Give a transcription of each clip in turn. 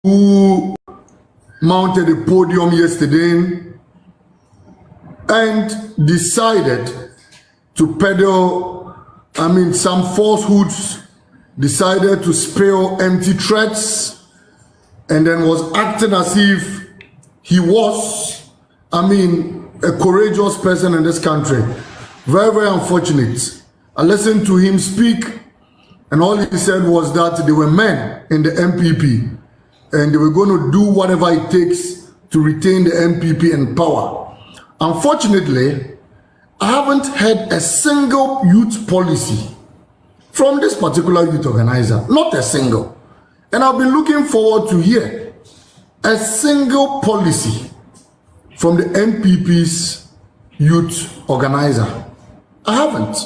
who mounted a podium yesterday and decided to peddle, some falsehoods, decided to spill empty threats, and then was acting as if he was, a courageous person in this country. Very, very unfortunate. I listened to him speak, and all he said was that there were men in the MPP, and they were going to do whatever it takes to retain the MPP in power. Unfortunately, I haven't heard a single youth policy from this particular youth organizer, not a single. And I've been looking forward to hear a single policy from the MPP's youth organizer. I haven't.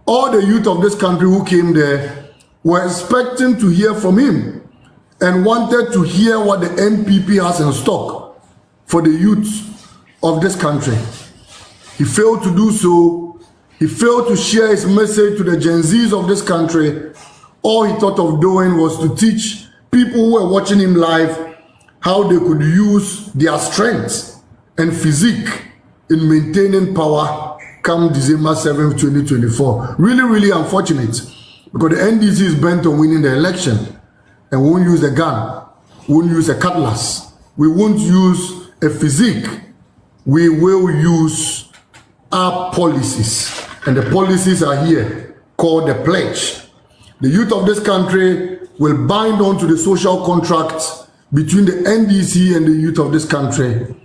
All the youth of this country who came there were expecting to hear from him and wanted to hear what the MPP has in stock for the youth of this country. He failed to do so. He failed to share his message to the Gen Zs of this country. All he thought of doing was to teach people who were watching him live how they could use their strength and physique in maintaining power come December 7th, 2024. Really, really unfortunate, because the NDC is bent on winning the election, and we won't use a gun, we won't use a cutlass, we won't use a physique, we will use our policies, and the policies are here, called the pledge. The youth of this country will bind on to the social contract between the NDC and the youth of this country.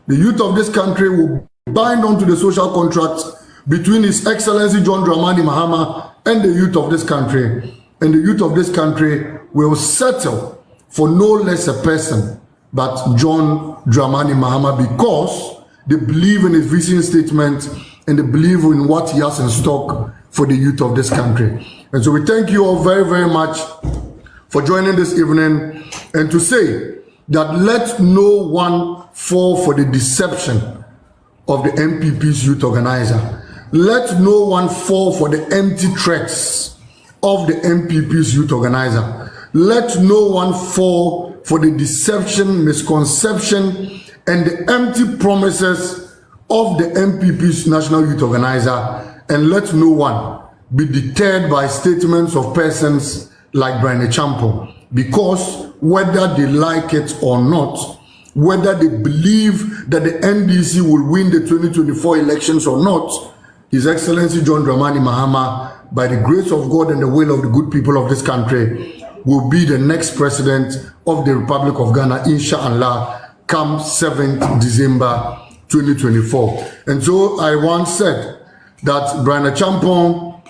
The youth of this country will bind on to the social contract between His Excellency John Dramani Mahama and the youth of this country. And the youth of this country will settle for no less a person but John Dramani Mahama, because they believe in his vision statement and they believe in what he has in stock for the youth of this country. And so we thank you all very, very much for joining this evening, and to say that let no one fall for the deception of the MPP's youth organizer. Let no one fall for the empty threats of the MPP's youth organizer. Let no one fall for the deception, misconception, and the empty promises of the MPP's national youth organizer. And let no one be deterred by statements of persons like Bryan Acheampong, because whether they like it or not, whether they believe that the NDC will win the 2024 elections or not, His Excellency John Dramani Mahama, by the grace of God and the will of the good people of this country, will be the next president of the Republic of Ghana, inshallah, come 7th December 2024. And so I once said that Bryan Acheampong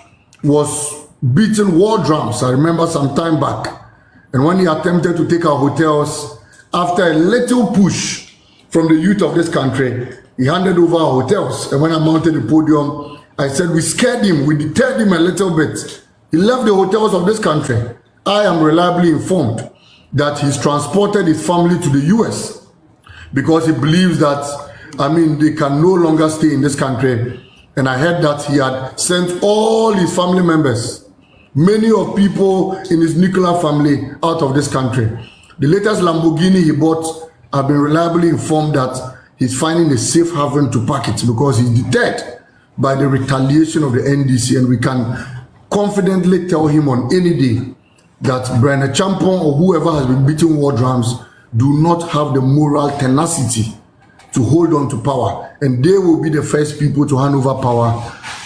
was beating war drums. I remember some time back, and when he attempted to take our hotels, after a little push from the youth of this country, he handed over our hotels. And when I mounted the podium, I said we scared him, we deterred him a little bit. He left the hotels of this country. I am reliably informed that he's transported his family to the US, because he believes that, they can no longer stay in this country. And I heard that he had sent all his family members, many of people in his nuclear family, out of this country. The latest Lamborghini he bought, I've been reliably informed that he's finding a safe haven to park it, because he's deterred by the retaliation of the NDC. And we can confidently tell him on any day that Bryan Acheampong or whoever has been beating war drums do not have the moral tenacity to hold on to power, and they will be the first people to hand over power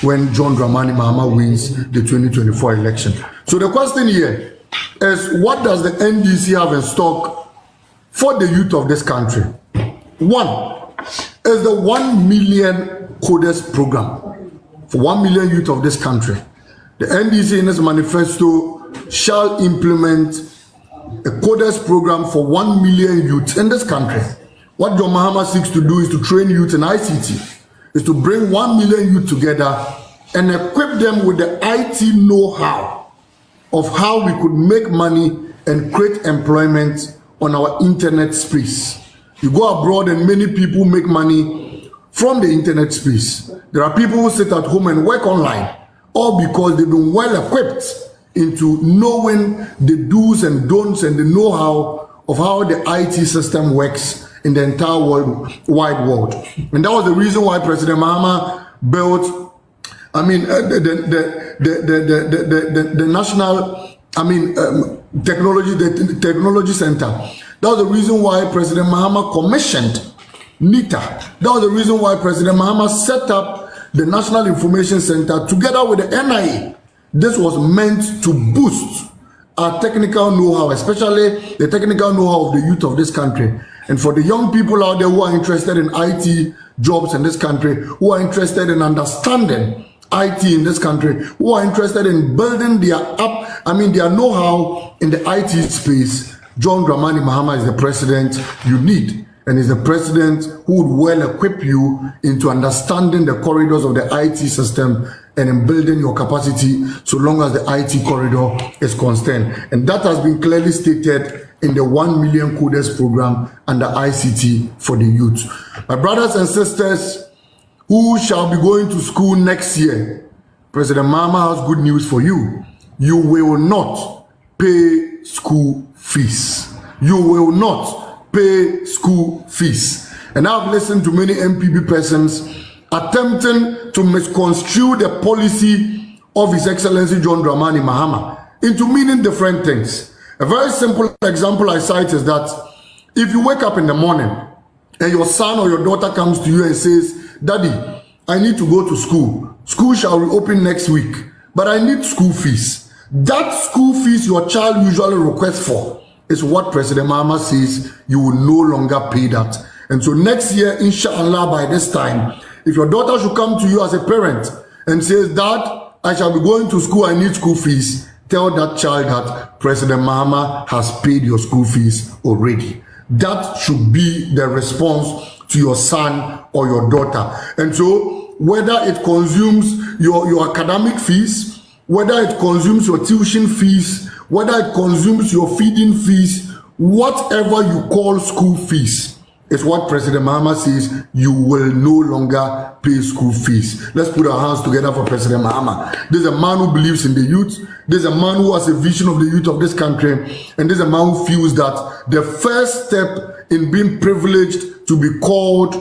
when John Dramani Mahama wins the 2024 election. So the question here is, what does the NDC have in stock for the youth of this country? One is the 1 million coders program for 1 million youth of this country. The NDC in its manifesto shall implement a coders program for 1 million youth in this country. What John Mahama seeks to do is to train youth in ICT, is to bring 1 million youth together and equip them with the IT know-how of how we could make money and create employment on our internet space. You go abroad and many people make money from the internet space. There are people who sit at home and work online, all because they've been well equipped into knowing the do's and don'ts and the know-how of how the IT system works in the entire wide world. And that was the reason why President Mahama built, the national, technology center. That was the reason why President Mahama commissioned NITA. That was the reason why President Mahama set up the National Information Center together with the NIA. This was meant to boost our technical know-how, especially the technical know-how of the youth of this country. And for the young people out there who are interested in IT jobs in this country, who are interested in understanding IT in this country, who are interested in building their their know-how in the IT space, John Dramani Mahama is the president you need. And is the president who would well equip you into understanding the corridors of the IT system and in building your capacity so long as the IT corridor is concerned. And that has been clearly stated in the 1 million coders program under ICT for the youth. My brothers and sisters who shall be going to school next year, President Mahama has good news for you. You will not pay school fees. You will not pay school fees. And I've listened to many MPP persons attempting to misconstrue the policy of His Excellency John Dramani Mahama into meaning different things. A very simple example I cite is that if you wake up in the morning and your son or your daughter comes to you and says, "Daddy, I need to go to school. School shall reopen next week, but I need school fees." That school fees your child usually requests for is what President Mahama says you will no longer pay that. And so next year, inshallah, by this time, if your daughter should come to you as a parent and says, "Dad, I shall be going to school, I need school fees," tell that child that President Mahama has paid your school fees already. That should be the response to your son or your daughter. And so whether it consumes your academic fees, whether it consumes your tuition fees, whether it consumes your feeding fees, whatever you call school fees, is what President Mahama says you will no longer pay school fees. Let's put our hands together for President Mahama. This is a man who believes in the youth. This is a man who has a vision of the youth of this country. And this is a man who feels that the first step in being privileged to be called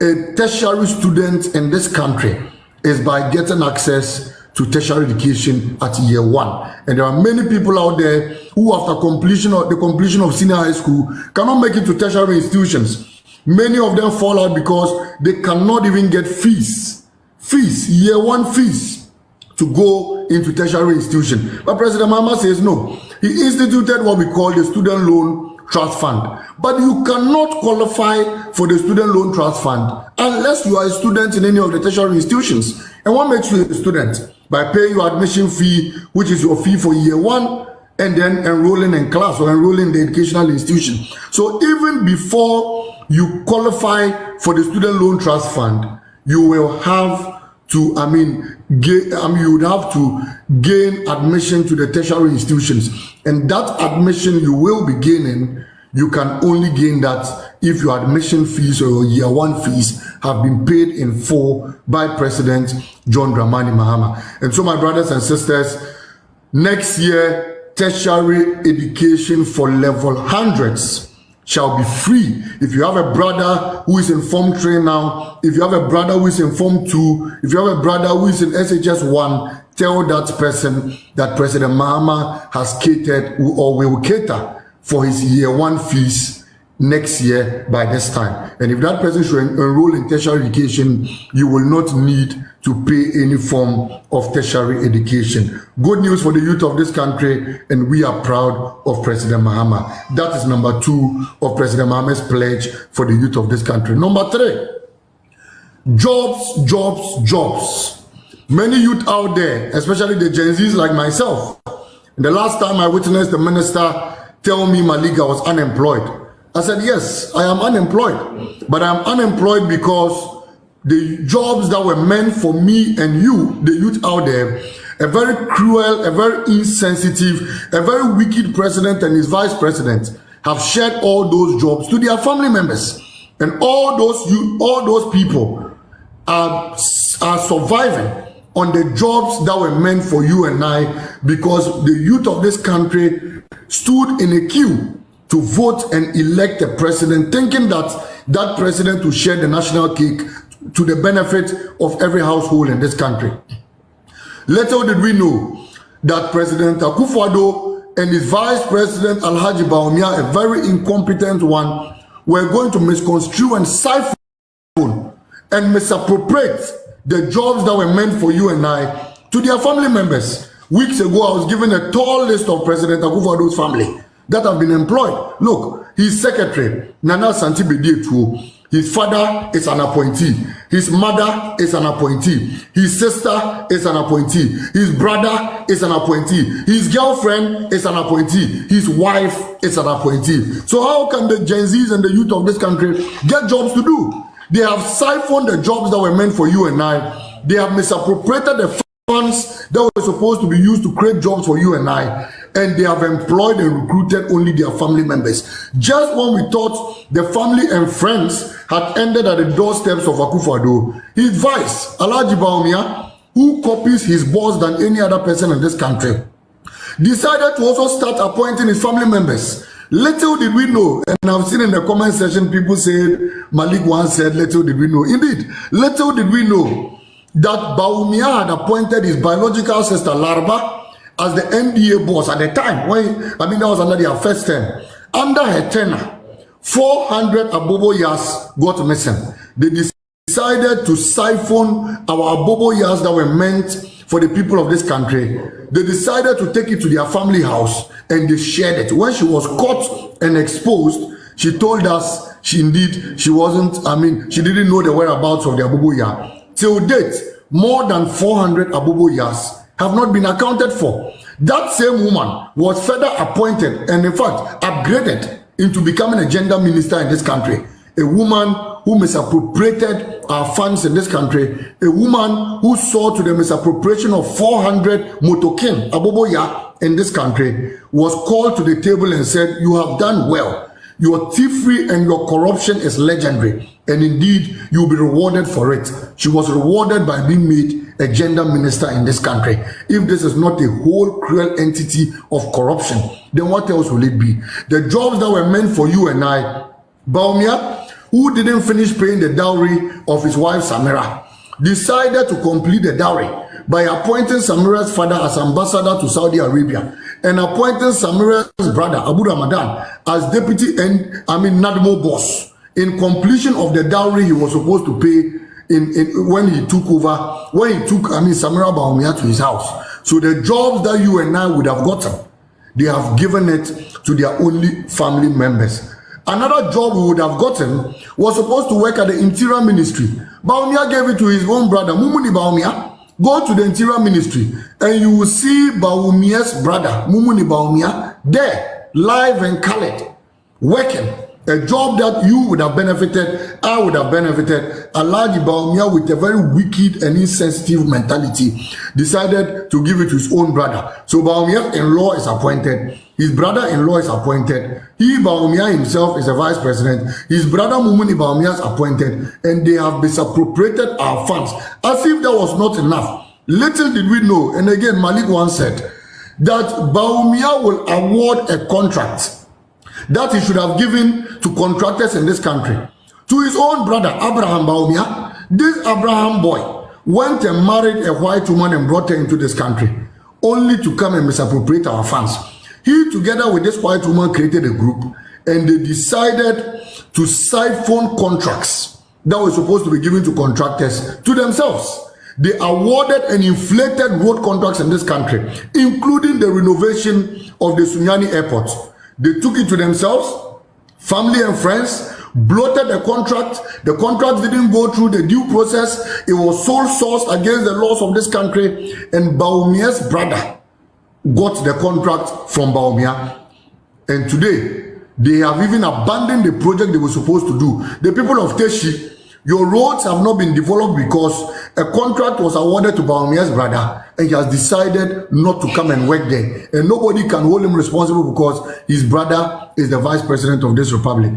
a tertiary student in this country is by getting access to tertiary education at year 1. And there are many people out there who after the completion of senior high school cannot make it to tertiary institutions. Many of them fall out because they cannot even get fees, year 1 fees to go into tertiary institution. But President Mahama says no. He instituted what we call the Student Loan Trust Fund. But you cannot qualify for the Student Loan Trust Fund unless you are a student in any of the tertiary institutions. And what makes you a student? By paying your admission fee, which is your fee for year 1, and then enrolling in class or enrolling in the educational institution. So even before you qualify for the Student Loan Trust Fund, you will have to, you would have to gain admission to the tertiary institutions. And that admission you will be gaining, you can only gain that if your admission fees or your year 1 fees have been paid in full by President John Dramani Mahama. And so my brothers and sisters, next year, tertiary education for level 100s shall be free. If you have a brother who is in Form 3 now, if you have a brother who is in Form 2, if you have a brother who is in SHS 1, tell that person that President Mahama has catered or will cater for his year 1 fees next year by this time. And if that person should enroll in tertiary education, you will not need to pay any form of tertiary education. Good news for the youth of this country, and we are proud of President Mahama. That is number 2 of President Mahama's pledge for the youth of this country. Number 3, jobs, jobs, jobs. Many youth out there, especially the Gen Zs like myself, the last time I witnessed the minister tell me Malik was unemployed, I said, yes, I am unemployed, but I am unemployed because the jobs that were meant for me and you, the youth out there, a very cruel, a very insensitive, a very wicked president and his vice president have shared all those jobs to their family members. And all those people are surviving on the jobs that were meant for you and I, because the youth of this country stood in a queue to to vote and elect a president, thinking that that president will share the national cake to the benefit of every household in this country. Little did we know that President Akufo-Addo and his Vice President Alhaji Bawumia, a very incompetent one, were going to misconstrue and siphon and misappropriate the jobs that were meant for you and I to their family members. Weeks ago, I was given a tall list of President Akufo-Addo's family that have been employed. Look, his secretary, Nana Santi Bedietu, his father is an appointee, his mother is an appointee, his sister is an appointee, his brother is an appointee, his girlfriend is an appointee, his wife is an appointee. So how can the Gen Zs and the youth of this country get jobs to do? They have siphoned the jobs that were meant for you and I. They have misappropriated the funds that were supposed to be used to create jobs for you and I, and they have employed and recruited only their family members. Just when we thought the family and friends had ended at the doorsteps of Akufo-Addo, his vice, Alhaji Bawumia, who copies his boss than any other person in this country, decided to also start appointing his family members. Little did we know, and I've seen in the comment section people said, Malik once said, little did we know. Indeed, little did we know that Bawumia had appointed his biological sister Larba as the NDA boss at the time. That was under their first term. Under her tenure, 400 Abobo Yas got missing. They decided to siphon our Abobo Yas that were meant for the people of this country. They decided to take it to their family house and they shared it. When she was caught and exposed, she told us she didn't know the whereabouts of the Abobo Ya. Till date, more than 400 Abobo Yas have not been accounted for. That same woman was further appointed and in fact upgraded into becoming a gender minister in this country. A woman who misappropriated our funds in this country. A woman who saw to the misappropriation of 400 motokin Abobo Ya in this country was called to the table and said, you have done well. Your thievery and your corruption is legendary. And indeed, you'll be rewarded for it. She was rewarded by being made a gender minister in this country. If this is not a whole cruel entity of corruption, then what else will it be? The jobs that were meant for you and I, Bawumia, who didn't finish paying the dowry of his wife Samira, decided to complete the dowry by appointing Samira's father as ambassador to Saudi Arabia and appointing Samira's brother Abu Ramadan as deputy Nadmo boss in completion of the dowry he was supposed to pay when he took Samira Bawumia to his house. So the jobs that you and I would have gotten, they have given it to their only family members. Another job we would have gotten was supposed to work at the Interior Ministry. Bawumia gave it to his own brother, Mumuni Bawumia. Go to the Interior Ministry and you will see Bawumia's brother, Mumuni Bawumia, there, live and colored, working. A job that you would have benefited, I would have benefited. Alhaji Bawumia, with a very wicked and insensitive mentality, decided to give it to his own brother. So Bawumia's in-law is appointed. His brother-in-law is appointed. He, Bawumia himself, is a vice president. His brother Mumuni Bawumia is appointed. And they have misappropriated our funds. As if that was not enough. Little did we know, and again Malik once said, that Bawumia will award a contract that he should have given to contractors in this country to his own brother Abraham Bawumia. This Abraham boy went and married a white woman and brought her into this country only to come and misappropriate our funds. He, together with this white woman, created a group and they decided to siphon contracts that were supposed to be given to contractors to themselves. They awarded and inflated road contracts in this country, including the renovation of the Sunyani airport. They took it to themselves, family and friends, bloated the contract. The contract didn't go through the due process. It was sole sourced against the laws of this country. And Bawumia's brother got the contract from Bawumia. And today, they have even abandoned the project they were supposed to do. The people of Teshi, your roads have not been developed because a contract was awarded to Bawumia's brother and he has decided not to come and work there. And nobody can hold him responsible because his brother is the vice president of this republic.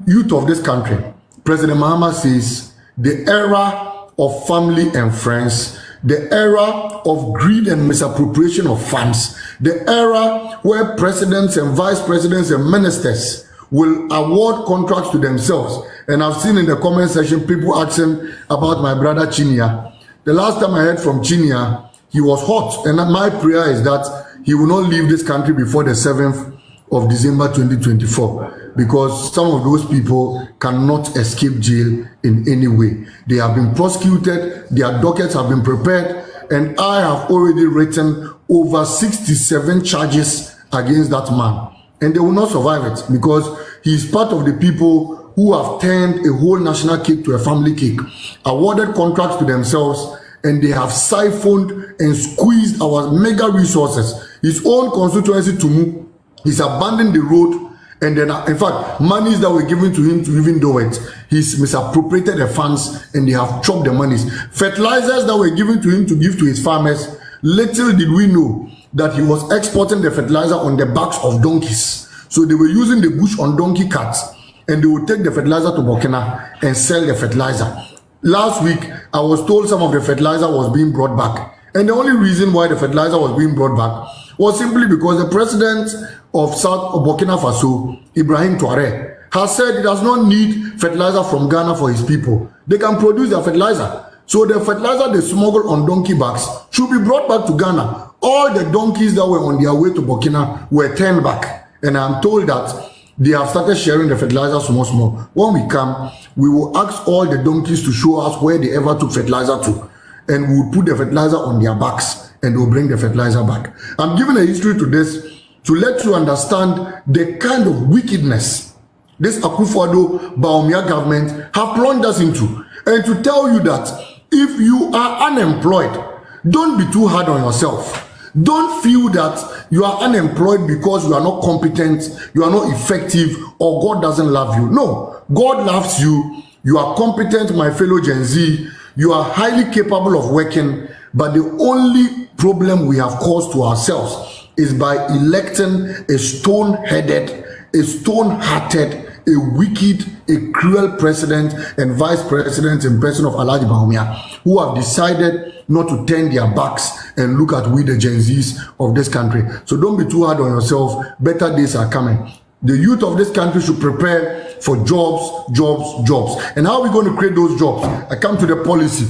Youth of this country, President Mahama says the era of family and friends, the era of greed and misappropriation of funds, the era where presidents and vice presidents and ministers will award contracts to themselves. And I've seen in the comment section people asking about my brother Chinia. The last time I heard from Chinia, he was hot, and my prayer is that he will not leave this country before the 7th of December 2024, because some of those people cannot escape jail in any way. They have been prosecuted, their dockets have been prepared, and I have already written over 67 charges against that man. And they will not survive it, because he is part of the people who have turned a whole national cake to a family cake, awarded contracts to themselves, and they have siphoned and squeezed our mega resources. His own constituency to move, he's abandoned the road, and then in fact monies that were given to him to even do it, he's misappropriated the funds and they have chopped the monies. Fertilizers that were given to him to give to his farmers, little did we know that he was exporting the fertilizer on the backs of donkeys. So they were using the bush on donkey carts, and they would take the fertilizer to Burkina and sell the fertilizer. Last week I was told some of the fertilizer was being brought back, and the only reason why the fertilizer was being brought back was simply because the president of Burkina Faso, Ibrahim Traoré, has said he does not need fertilizer from Ghana for his people. They can produce their fertilizer. So the fertilizer they smuggle on donkey backs should be brought back to Ghana. All the donkeys that were on their way to Burkina were turned back. And I'm told that they have started sharing the fertilizer small. When we come, we will ask all the donkeys to show us where they ever took fertilizer to. And we will put the fertilizer on their backs, and they will bring the fertilizer back. I'm giving a history to this to let you understand the kind of wickedness this Akufo-Addo Bawumia government have plunged us into, and to tell you that if you are unemployed, don't be too hard on yourself. Don't feel that you are unemployed because you are not competent, you are not effective, or God doesn't love you. No, God loves you. You are competent, my fellow Gen Z. You are highly capable of working, but the only problem we have caused to ourselves is by electing a stone-headed, a stone-hearted, a wicked, a cruel president and vice president in person of Alhaji Bawumia, who have decided not to turn their backs and look at we the Gen Zs of this country. So don't be too hard on yourself. Better days are coming. The youth of this country should prepare for jobs. And how are we going to create those jobs? I come to the policy.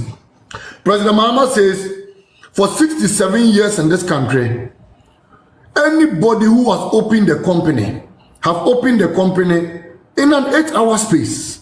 President Mahama says, for 67 years in this country, anybody who has opened a company have opened the company in an 8-hour space.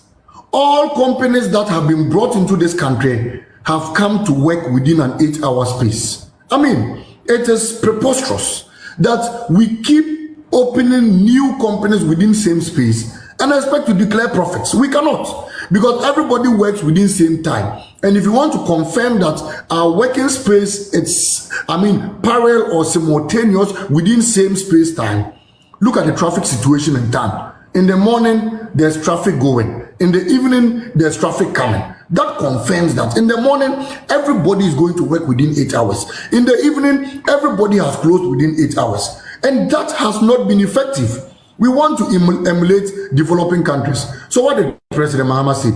All companies that have been brought into this country have come to work within an 8-hour space. I mean, it is preposterous that we keep opening new companies within same space and expect to declare profits. We cannot, because everybody works within same time. And if you want to confirm that our working space, it's, parallel or simultaneous within same space time, look at the traffic situation in town. In the morning, there's traffic going. In the evening, there's traffic coming. That confirms that. In the morning, everybody is going to work within 8 hours. In the evening, everybody has closed within 8 hours. And that has not been effective. We want to emulate developing countries. So what did President Mahama say?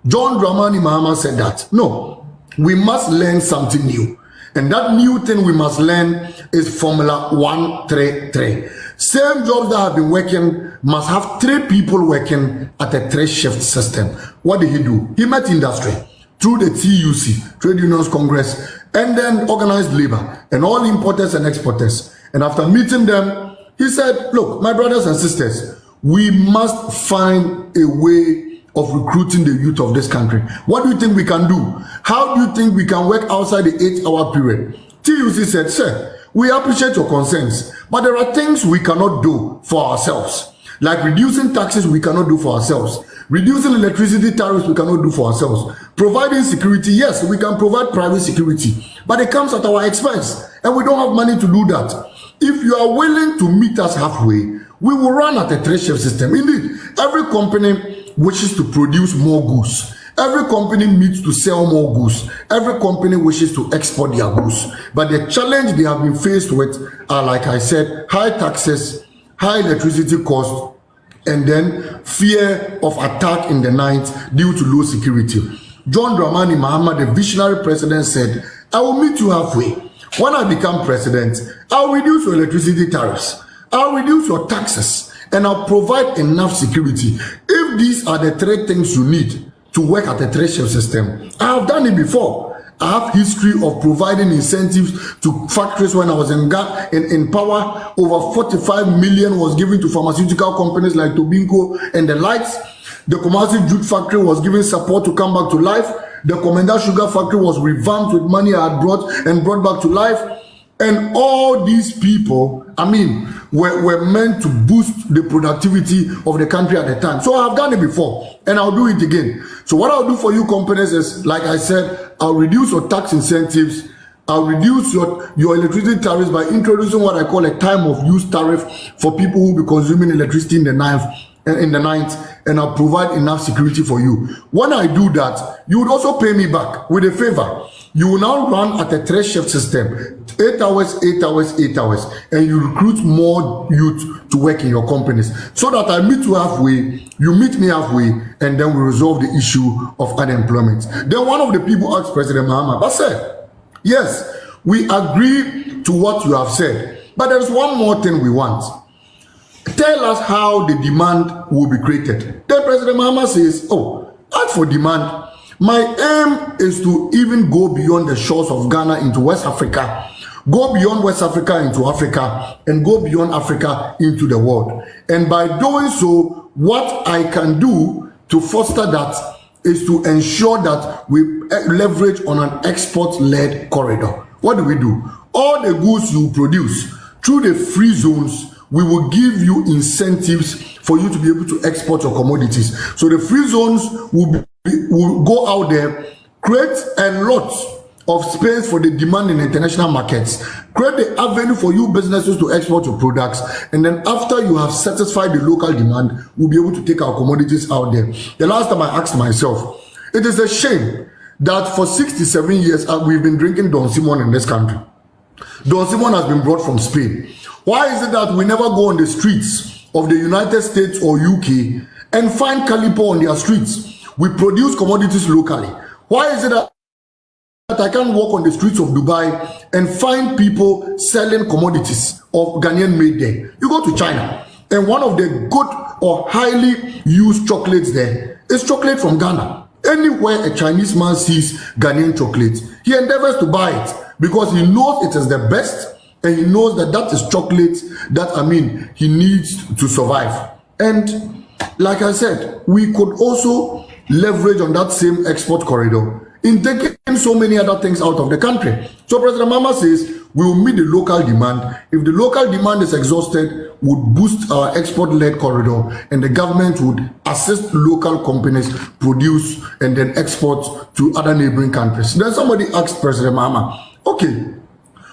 John Dramani Mahama said that, no, we must learn something new. And that new thing we must learn is Formula 133. Same jobs that have been working must have 3 people working at a 3-shift system. What did he do? He met industry through the TUC, Trade Unions Congress, and then organized labor and all importers and exporters. And after meeting them, he said, look, my brothers and sisters, we must find a way of recruiting the youth of this country. What do you think we can do? How do you think we can work outside the 8-hour period? TUC said, sir, we appreciate your concerns, but there are things we cannot do for ourselves. Like reducing taxes, we cannot do for ourselves. Reducing electricity tariffs, we cannot do for ourselves. Providing security, yes, we can provide private security, but it comes at our expense, and we don't have money to do that. If you are willing to meet us halfway, we will run at a 3-shift system. Indeed, every company wishes to produce more goods. Every company needs to sell more goods. Every company wishes to export their goods. But the challenge they have been faced with are, like I said, high taxes, high electricity costs, and then fear of attack in the night due to low security. John Dramani Mahama, the visionary president, said I will meet you halfway. When I become president, I'll reduce your electricity tariffs. I'll reduce your taxes. And I'll provide enough security. If these are the three things you need to work at a three-shift system, I have done it before. I have history of providing incentives to factories. When I was in power, over 45 million was given to pharmaceutical companies like Tobinco and the likes. The Kumasi Jute factory was given support to come back to life. The Komenda Sugar factory was revamped with money I had brought back to life. And all these people, were meant to boost the productivity of the country at the time. So I've done it before, and I'll do it again. So what I'll do for you companies is, like I said, I'll reduce your tax incentives. I'll reduce your electricity tariffs by introducing what I call a time of use tariff for people who will be consuming electricity in the night, and I'll provide enough security for you. When I do that, you would also pay me back with a favor. You will now run at a three-shift system, 8 hours, 8 hours, 8 hours, and you recruit more youth to work in your companies, so that I meet you halfway, you meet me halfway, and then we resolve the issue of unemployment. Then one of the people asked President Mahama, but sir, yes, we agree to what you have said, but there's one more thing we want. Tell us how the demand will be created. Then President Mahama says, as for demand, my aim is to even go beyond the shores of Ghana into West Africa, go beyond West Africa into Africa, and go beyond Africa into the world. And by doing so, what I can do to foster that is to ensure that we leverage on an export-led corridor. What do? All the goods you produce through the free zones, we will give you incentives for you to be able to export your commodities. So the free zones will go out there, create a lot of space for the demand in international markets, create the avenue for you businesses to export your products, and then after you have satisfied the local demand, we'll be able to take our commodities out there. The last time I asked myself, it is a shame that for 67 years we've been drinking Don Simon in this country. Don Simon has been brought from Spain. Why is it that we never go on the streets of the United States or UK and find Calipo on their streets? We produce commodities locally. Why is it that I can't walk on the streets of Dubai and find people selling commodities of Ghanaian made there? You go to China, and one of the good or highly used chocolates there is chocolate from Ghana. Anywhere a Chinese man sees Ghanaian chocolate, he endeavors to buy it because he knows it is the best, and he knows that is chocolate that he needs to survive. And like I said, we could also leverage on that same export corridor in taking so many other things out of the country. So President Mahama says we will meet the local demand. If the local demand is exhausted, would boost our export-led corridor, and the government would assist local companies produce and then export to other neighboring countries. Then somebody asked President Mahama, okay,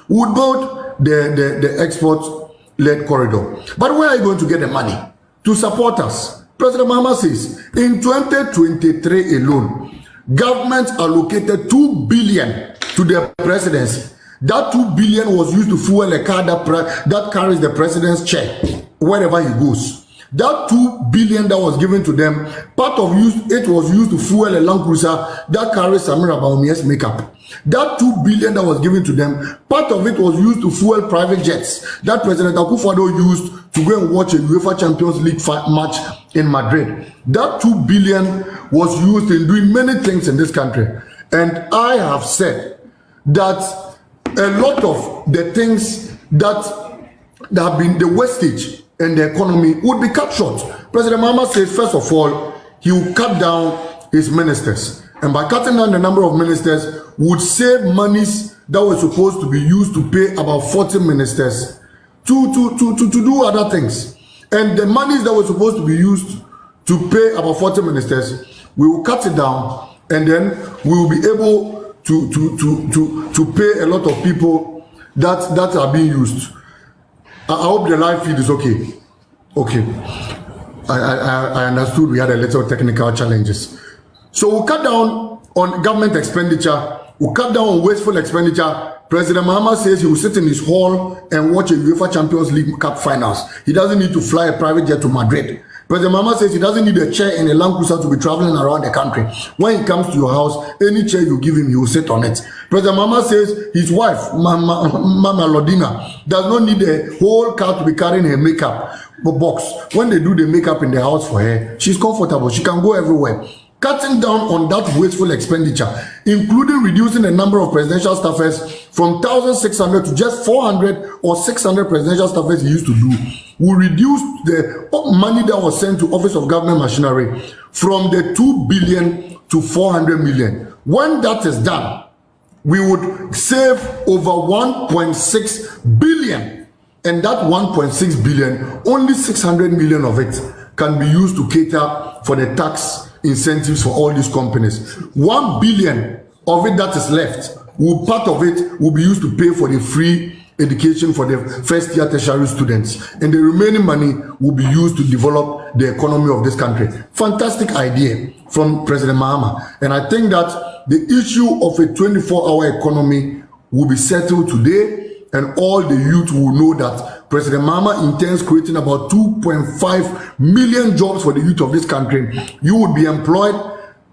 we would build the export-led corridor, but where are you going to get the money to support us? President Mahama says, in 2023 alone, government allocated 2 billion to the presidency. That 2 billion was used to fuel a car that carries the president's chair wherever he goes. That 2 billion that was given to them, part of it was used to fuel a Land Cruiser that carries Samira Baumia's makeup. That 2 billion that was given to them, part of it was used to fuel private jets that President Akufo-Addo used to go and watch a UEFA Champions League match in Madrid. That 2 billion was used in doing many things in this country. And I have said that a lot of the things that have been the wastage in the economy would be cut short. President Mahama says, first of all, he will cut down his ministers. And by cutting down the number of ministers, would save monies that were supposed to be used to pay about 40 ministers to do other things. And the monies that were supposed to be used to pay about 40 ministers, we will cut it down, and then we will be able to pay a lot of people that are being used. I hope the live feed is okay. Okay. I understood we had a little technical challenges. So we'll cut down on government expenditure. We'll cut down on wasteful expenditure. President Mahama says he will sit in his hall and watch a UEFA Champions League Cup finals. He doesn't need to fly a private jet to Madrid. President Mama says he doesn't need a chair in a Land Cruiser to be traveling around the country. When he comes to your house, any chair you give him, he will sit on it. President Mama says his wife, Mama Lodina, does not need a whole car to be carrying her makeup box. When they do the makeup in the house for her, she's comfortable. She can go everywhere. Cutting down on that wasteful expenditure, including reducing the number of presidential staffers from 1,600 to just 400 or 600 presidential staffers he used to do, will reduce the money that was sent to Office of Government Machinery from the 2 billion to 400 million. When that is done, we would save over 1.6 billion. And that 1.6 billion, only 600 million of it can be used to cater for the tax incentives for all these companies. 1 billion of it that is left, part of it will be used to pay for the free education for the first year tertiary students, and the remaining money will be used to develop the economy of this country. Fantastic idea from President Mahama, and I think that the issue of a 24-hour economy will be settled today, and all the youth will know that President Mahama intends creating about 2.5 million jobs for the youth of this country. You would be employed.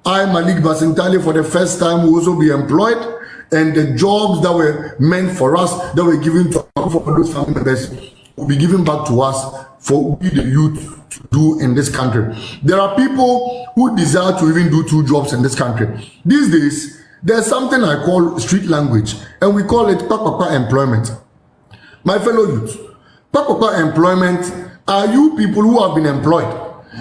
I, Malik Basintale, for the first time will also be employed, and the jobs that were meant for us, that were given to for those family members, will be given back to us for we the youth to do in this country. There are people who desire to even do 2 jobs in this country. These days, there's something I call street language, and we call it pakpapa employment. My fellow youth, pakpapa employment are you people who have been employed,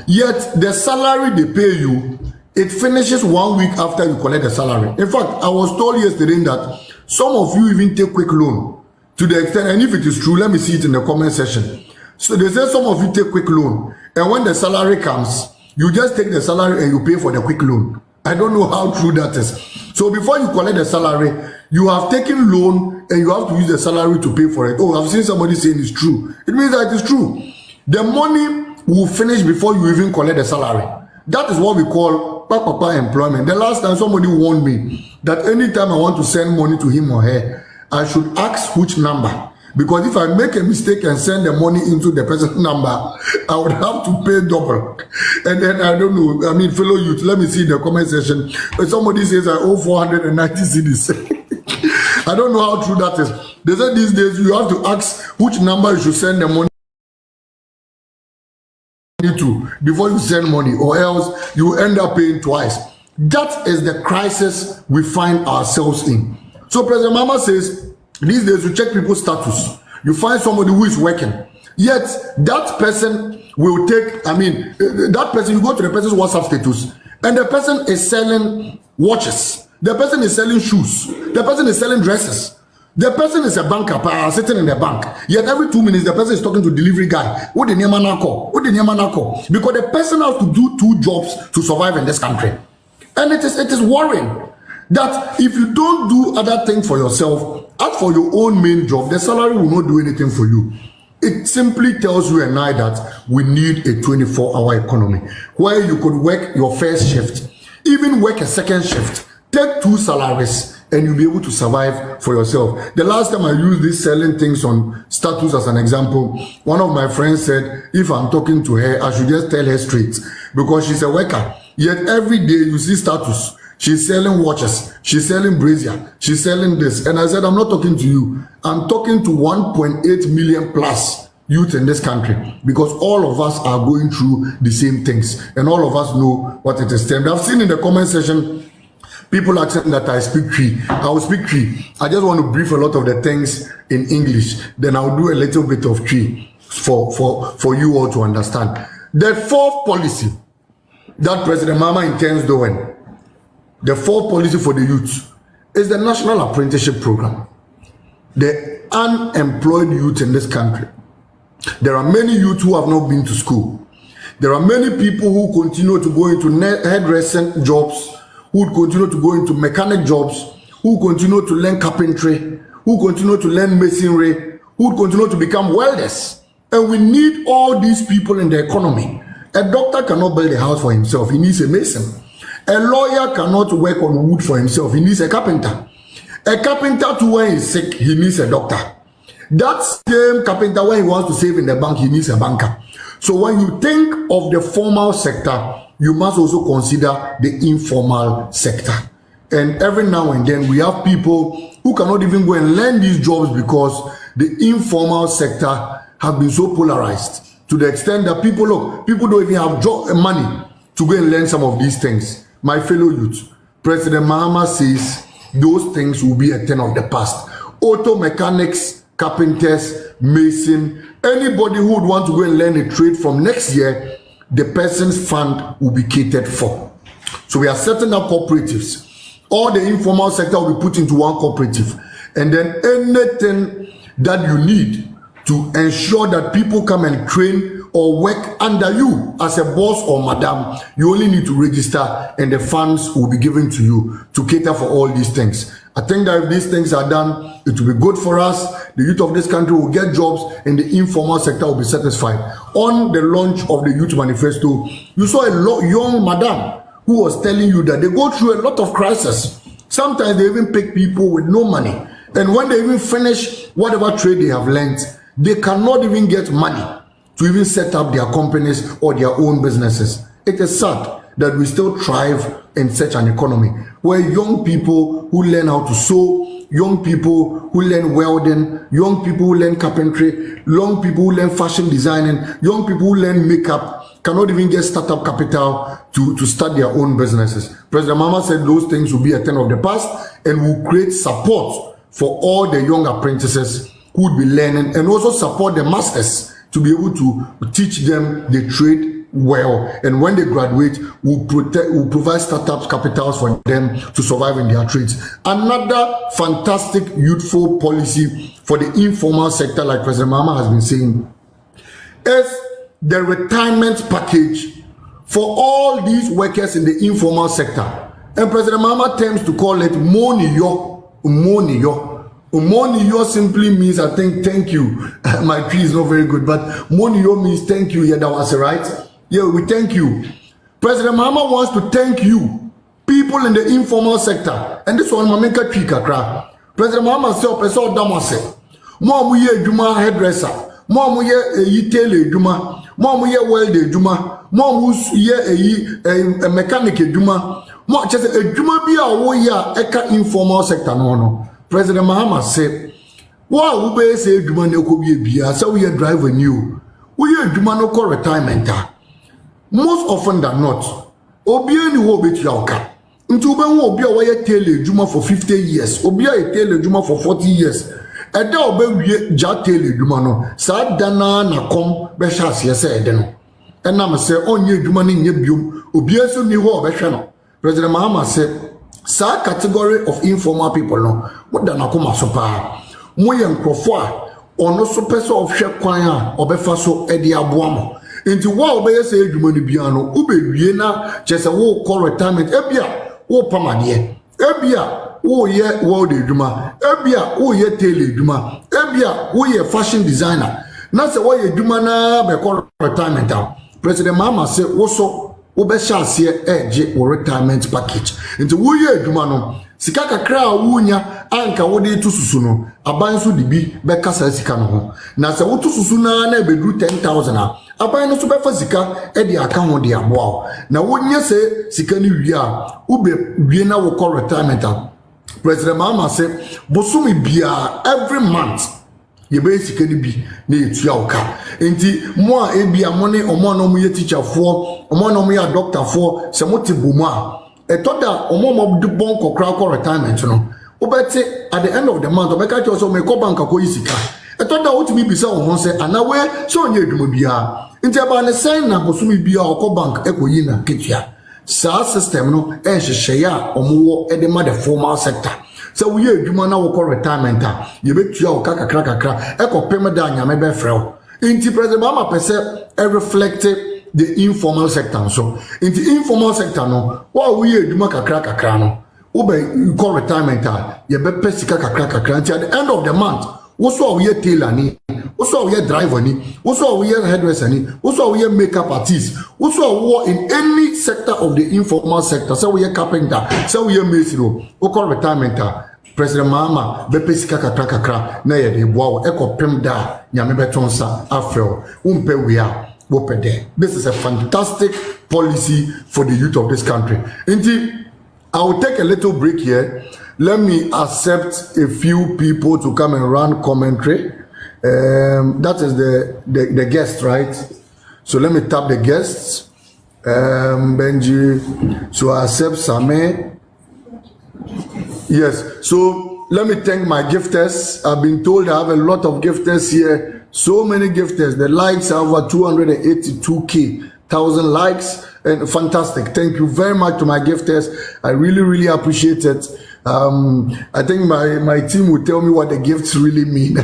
yet the salary they pay you, it finishes 1 week after you collect the salary. In fact, I was told yesterday that some of you even take quick loan to the extent, and if it is true, let me see it in the comment section. So they say some of you take quick loan, and when the salary comes, you just take the salary and you pay for the quick loan. I don't know how true that is. So before you collect the salary, you have taken loan and you have to use the salary to pay for it. Oh, I've seen somebody saying it's true. It means that it's true. The money will finish before you even collect the salary. That is what we call pakpapa employment. The last time somebody warned me that anytime I want to send money to him or her, I should ask which number. Because if I make a mistake and send the money into the person's number, I would have to pay double. And then I don't know, I mean, fellow youth, let me see in the comment section. If somebody says I owe 490 cedis. I don't know how true that is. They said these days you have to ask which number you should send the money to before you send money, or else you end up paying twice. That is the crisis we find ourselves in. So President Mama says, these days you check people's status. You find somebody who is working, yet that person will take, that person, you go to the person's WhatsApp status, and the person is selling watches. The person is selling shoes. The person is selling dresses. The person is a banker sitting in the bank. Yet every 2 minutes, the person is talking to delivery guy. What the Nyamanako? What the Nyamanako? Because the person has to do 2 jobs to survive in this country. And it is worrying that if you don't do other things for yourself, as for your own main job, the salary will not do anything for you. It simply tells you and I that we need a 24-hour economy where you could work your first shift, even work a second shift, take 2 salaries, and you'll be able to survive for yourself. The last time I used this selling things on status as an example, one of my friends said, if I'm talking to her, I should just tell her straight, because she's a worker. Yet every day you see status. She's selling watches, she's selling brazier, she's selling this. And I said, I'm not talking to you. I'm talking to 1.8 million plus youth in this country, because all of us are going through the same things, and all of us know what it is. I've seen in the comment section people asking that I speak Cree. I will speak Cree. I just want to brief a lot of the things in English. Then I'll do a little bit of Cree for you all to understand. The 4th policy that President Mama intends doing, the 4th policy for the youth, is the National Apprenticeship Program. The unemployed youth in this country. There are many youth who have not been to school. There are many people who continue to go into hairdressing jobs, who continue to go into mechanic jobs, who continue to learn carpentry, who continue to learn masonry, who continue to become welders. And we need all these people in the economy. A doctor cannot build a house for himself. He needs a mason. A lawyer cannot work on wood for himself. He needs a carpenter. A carpenter too, when he's sick, he needs a doctor. That same carpenter, when he wants to save in the bank, he needs a banker. So when you think of the formal sector, you must also consider the informal sector. And every now and then we have people who cannot even go and learn these jobs because the informal sector have been so polarized to the extent that people don't even have money to go and learn some of these things. My fellow youth, President Mahama says those things will be a thing of the past. Auto mechanics, carpenters, mason, anybody who would want to go and learn a trade from next year, the person's fund will be catered for. So we are setting up cooperatives. All the informal sector will be put into one cooperative. And then anything that you need to ensure that people come and train or work under you as a boss or madam, you only need to register and the funds will be given to you to cater for all these things. I think that if these things are done, it will be good for us. The youth of this country will get jobs and the informal sector will be satisfied. On the launch of the Youth Manifesto, you saw a young madam who was telling you that they go through a lot of crises. Sometimes they even pick people with no money. And when they even finish whatever trade they have learned, they cannot even get money to even set up their companies or their own businesses. It is sad that we still thrive in such an economy where young people who learn how to sew, young people who learn welding, young people who learn carpentry, young people who learn fashion designing, young people who learn makeup cannot even get startup capital to start their own businesses. President Mahama said those things will be a thing of the past and will create support for all the young apprentices who would be learning and also support the masters to be able to teach them the trade well. And when they graduate, we'll provide startup capitals for them to survive in their trades. Another fantastic youthful policy for the informal sector, like President Mahama has been saying, is the retirement package for all these workers in the informal sector. And President Mahama tends to call it Moniyo. Moniyo simply means, I think, thank you. My P is not very good, but Moniyo means thank you. Yeah, that was right. Yeah, we thank you. President Mahama wants to thank you, people in the informal sector. And this one, Mameka Trikakra. President Mahama said, Professor Damase, Mom, we are Juma hairdresser. Mom, we are a tele Juma. Mom, we are welder Juma. Mom, we are a mechanic Juma. Mom, just a Juma be a warrior, eka informal sector. No. President Mahama said, wow, we say Juma no could be a beer, so we are driving you. We are Juma no call retirement. Most often than not, Obia ni wo beti yauka. Nti ube wo Obia wa ye tele Juma for 50 years. Obia ye tele Juma for 40 years. Ede obe wie ja tele Juma no. Sa dana na kom be sha ase se ede no. Ena me se onye Juma ni nye biom. Obia so ni wo be hwe no. President Mahama said, sa category of informal people no. Mo da na koma so pa. Mo ye nkrofo a ono so pese of hwe kwan a obefa so ede aboa mo. Into what obey say Jumani Biano, Ube Viena, just a war call retirement, Ebia, O Pamadier, Ebia, O ye world Juma, Ebia, O ye tele Juma, Ebia, O ye fashion designer. Not the way Jumana be call retirement out. President Mahama said also Obesha see edge or retirement package. Into wo ye Jumano, Sikaka kra wunya anka wode to susuno, abansu dibi beka sa sika no ho. Na se wo to susuna na bedru 10,000 a aban no so befa sika e de aka ho de aboa na wonye se sika ni wi a ube wie na wo call retirement a President Mahama say bosumi bia every month ye be sika ni bi na etua oka enti mo a ebia mo ne omo na mo ye teacher fo omo na mo ye doctor fo se mo te bomu a etoda omo mo de bon kokra call retirement no obete at the end of the month obeka cho so me ko bank ko yisika etoda wo timi bisa wo ho se anawe so onye edwuma bia nti aba ne sen na bosumi bia okọ bank ekoyi na ketua sa system no ehhehye ya omowo edema the formal sector so we edwuma na wo call retirement a ye betua o kakra ekopem da nyame be frɛw nti president Mahama pese reflect the informal sector so nti informal sector no wa we edwuma kakra no wo be call retirement a ye be pesika kakra nti at the end of the month also we tailor ni also we driver ni also we hairdresser ni also we makeup artist also we in any sector of the informal sector so we carpenter so we mason o call retirement President Mahama be pesika kakra na ye de boa ekopem da nyame betonsa afro umpe we a This is a fantastic policy for the youth of this country. Indeed, I will take a little break here. Let me accept a few people to come and run commentary. That is the guest, right? So let me tap the guests. Benji. So I accept Same. Yes. So let me thank my gifters. I've been told I have a lot of gifters here. So many gifters. The likes are over 282,000 likes. And fantastic. Thank you very much to my gifters. I really, really appreciate it. I think my team will tell me what the gifts really mean.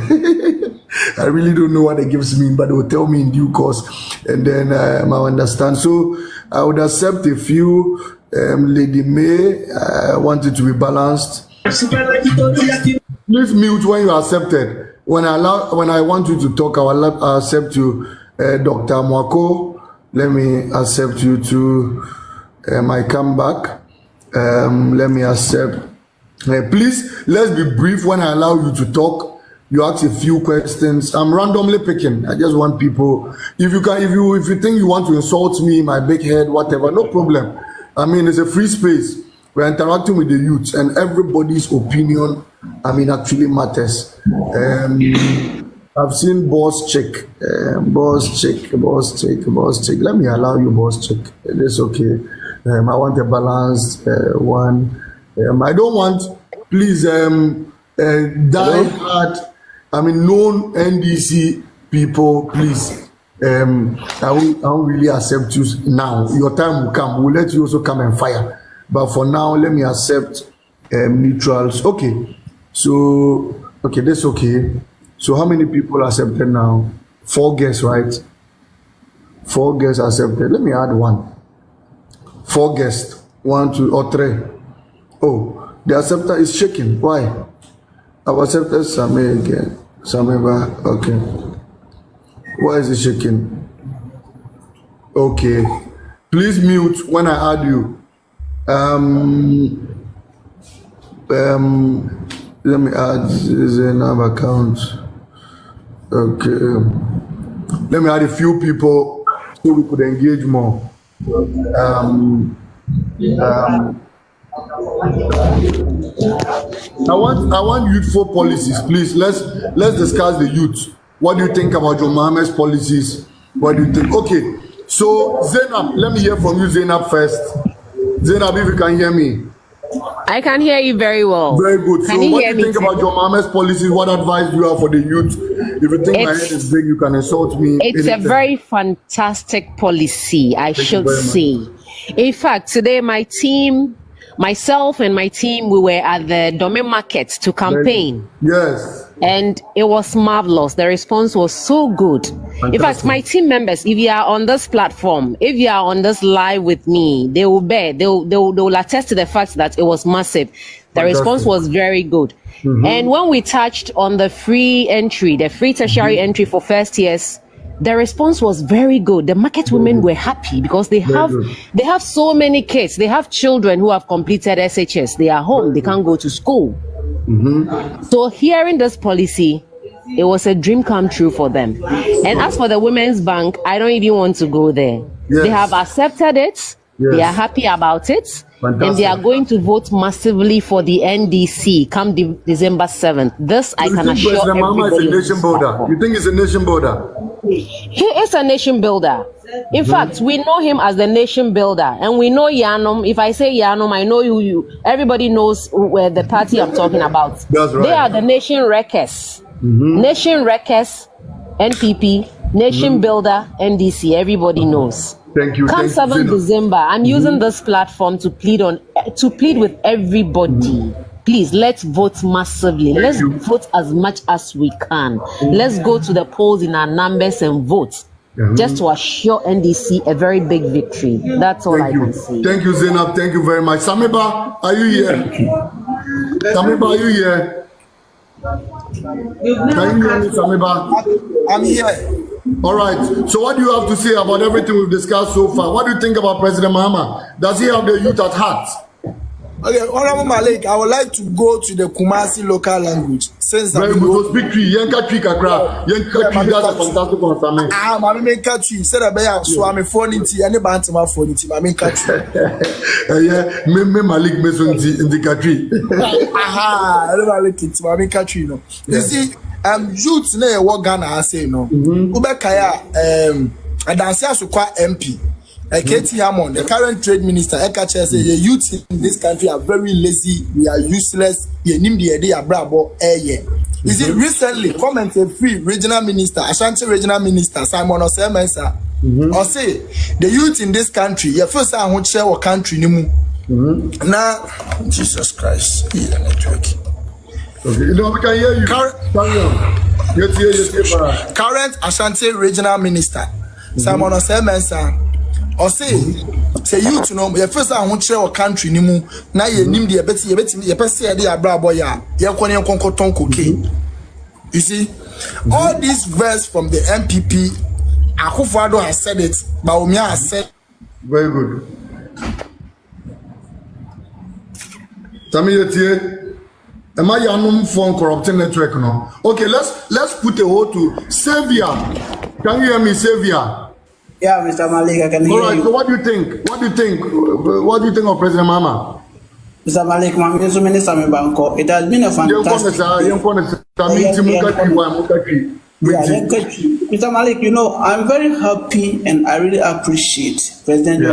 I really don't know what the gifts mean, but they will tell me in due course, and then I'll understand. So I would accept a few. Lady May, I want it to be balanced. Please mute when you are accepted. When I want you to talk, I'll accept you. Dr. Mwako, let me accept you to my comeback. Let me accept. Please, let's be brief when I allow you to talk. You ask a few questions. I'm randomly picking. I just want people. If you think you want to insult me, my big head, whatever, no problem. I mean, it's a free space. We're interacting with the youth, and everybody's opinion, actually matters. I've seen boss check. Let me allow you boss check. It's okay. I want a balanced one. I don't want, please, die hard. Known NDC people, please. I won't really accept you now. Your time will come. We'll let you also come and fire. But for now, let me accept neutrals. Okay. So, okay, that's okay. So how many people accepted now? 4 guests, right? 4 guests accepted. Let me add 1. 4 guests. 1, 2, or 3. Oh, the acceptor is shaking. Why? I've accepted Same again. Sameba, okay. Why is it shaking? Okay. Please mute when I add you. Let me add another account. Okay. Let me add a few people so we could engage more. I want youthful policies, please. Let's discuss the youth. What do you think about John Mohammed's policies? What do you think? Okay, so Zainab, let me hear from you, Zainab, first. Zainab, if you can hear me. I can hear you very well. Very good. So what do you think about John Mohammed's policies? What advice do you have for the youth? If you think my head is big, you can insult me. It's anytime. A very fantastic policy, I should say. In fact, today myself and my team, we were at the Dome Market to campaign. Yes. And it was marvelous. The response was so good. Fantastic. In fact, my team members, if you are on this platform, if you are on this live with me, they will attest to the fact that it was massive. The response was very good. Mm-hmm. And when we touched on the free entry, the free tertiary entry for first years, the response was very good. The market women were happy because they have so many kids. They have children who have completed SHS. They are home. They can't go to school. Mm-hmm. So hearing this policy, it was a dream come true for them. And as for the Women's Bank, I don't even want to go there. Yes. They have accepted it. Yes. They are happy about it. Fantastic. And they are going to vote massively for the NDC come December 7th. This I can assure everybody. Mama is a nation builder. You think he's a nation builder? He is a nation builder. In fact, we know him as the nation builder. And we know Yanom. If I say Yanom, I know you. Everybody knows where the party I'm talking about. That's right. They are the nation wreckers. Mm-hmm. Nation wreckers, NPP, nation builder, NDC. Everybody knows. Thank you. Come 7th December, I'm using this platform to plead with everybody. Please, let's vote massively. Let's vote as much as we can. Let's go to the polls in our numbers and vote. Just to assure NDC a very big victory. That's all I can say. Thank you, Zainab. Thank you very much. Sameba, are you here? Sameba, are you here? Can you hear me, Sameba? I'm here. All right. So what do you have to say about everything we've discussed so far? What do you think about President Mahama? Does he have the youth at heart? Okay, Honorable Malik, I would like to go to the Kumasi local language. Since very good. Speak tree. Yanka tree kakra. Yanka tree. That's a fantastic one, Sammy. Mami make catch you. Said about so I'm a phone into any band to my phone into. Mami catch you. Yeah, me Malik me so in the country. Aha, Malik it. Mami catch you. You see, youth na what Ghana I say no. Ube kaya adansi asukwa MP. Katie Hammond, the current trade minister, Ekache say the youth in this country are very lazy, we are useless, you see, recently, comment a free regional minister, Ashanti regional minister, Simon Osemensa, or say the youth in this country, your first time won't share our country anymore. Now, Jesus Christ, okay, no, we can hear you. Current Ashanti regional minister, Simon Osemensa. Or say youth know your first time won't share our country anymore. Now you name the best you say the boya, cocaine. You see, all this verse from the MPP, Akufo-Addo has said it, Bawumia has said. Very good. Tamiyete, am I your phone corrupting network no? Okay, let's put a hold to Savior. Can you hear me, Savior? Yeah, Mr. Malik, I can hear you. All right, so what do you think? What do you think of President Mama? Mr. Malik, it has been a fantastic... Mr. Malik, you know, I'm very happy and I really appreciate President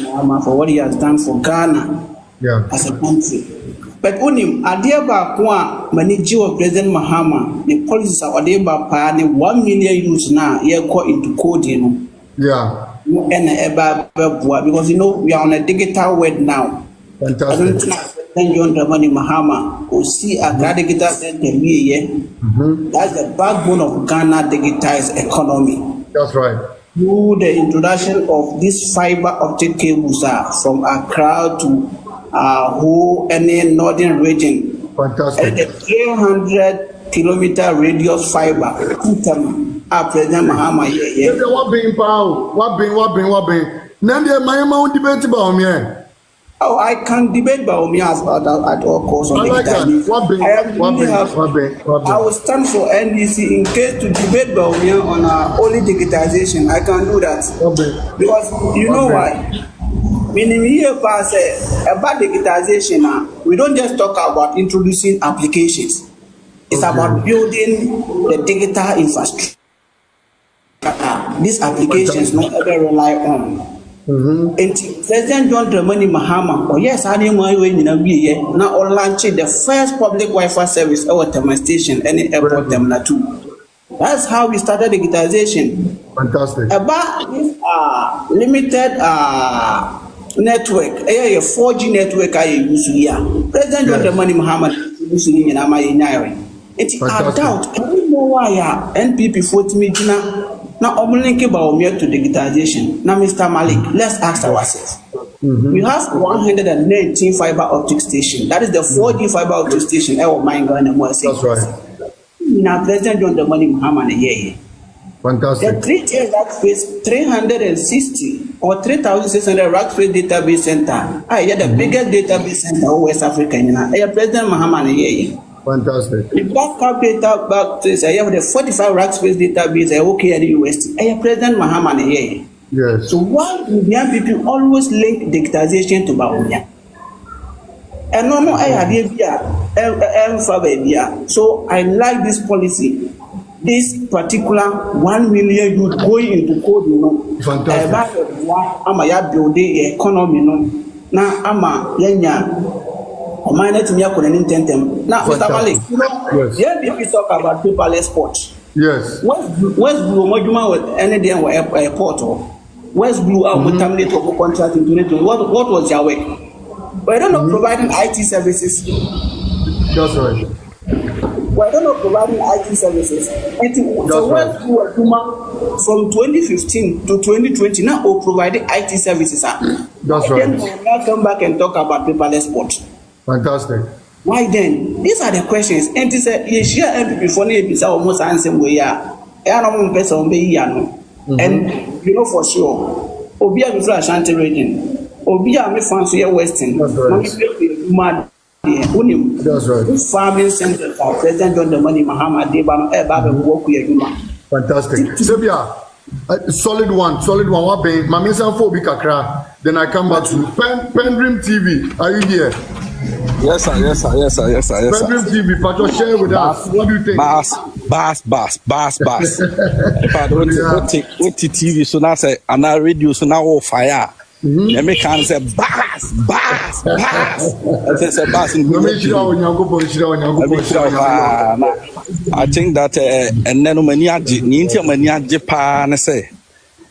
Mama for what he has done for Ghana as a country. But unim adiaba kwa maniji wa President Mahama, the policies are adiaba pa ne 1 million youths na ye ko into code, you know. Yeah. Because you know we are on a digital world now. Fantastic. Mahama will see a digital center That's the backbone of Ghana digitized economy. That's right. Through the introduction of these fiber optic cables from Accra to whole any northern region. Fantastic. And the 300-kilometer radius fiber. President Mahama, what being? Debate about me. Oh, I can debate about me at all costs. I like that. I will stand for NDC in case to debate about me on only digitization. I can do that. Because you know why? Meaning here pass about digitization. We don't just talk about introducing applications. It's about building the digital infrastructure. These applications not ever rely on. President John Dramani Mahama, yes, I didn't want to now launch the first public Wi-Fi service our terminal station, any airport terminal 2. That's how we started digitization. Fantastic. About this limited network, a 4G network I use here. President John Dramani Mahama using in Amayi. It's a doubt. I don't know why NPP 40 million. Now, I'm linking about to digitization. Now, Mr. Malik, let's ask ourselves. We have 119 fiber optic stations. That is the 4G fiber optic station. That's right. Now, President John Dramani Mahama, fantastic. The 3 rack space 360 or 3,600 rack space database center. The biggest database center in West Africa. President Mahama, fantastic. The backup data back place, I have the 45 rack space database, okay at the UST. I have President Mahama here. Yes. So why do young people always link digitization to Bawumia? And no, I have here. So I like this policy. This particular 1 million youth going into code, you know. Fantastic. I'm a building economy, you know. Now I'm a yenya. Now, Mr. Malik, you know, we talk about paperless port. Yes. West Blue, with any day airport or West Blue, would terminate of contract in 2020. What was your work? We're not providing IT services. That's right. We're not providing IT services. So West Blue, from 2015 to 2020, now we're providing IT services. That's right. Then we'll now come back and talk about paperless port. Fantastic. Why then? These are the questions. And this is share MPP for me almost answer way. And you know for sure, Obia before Ashanti region. Obi a me fancy Western. That's right. Mad. That's right. Farming center for President John Dramani Mahama Debano Eba work with you. Fantastic. Sebia, solid one. What being? My miss and phobic kakra. Then I come back to Pendream TV. Are you here? Yes, sir. Pendream TV, Pacho, share with us. What do you think? Bass. If I don't what TV, so now say, and I radio, so now all fire. Let me can say bass. I say bass in I think that and then many Japan say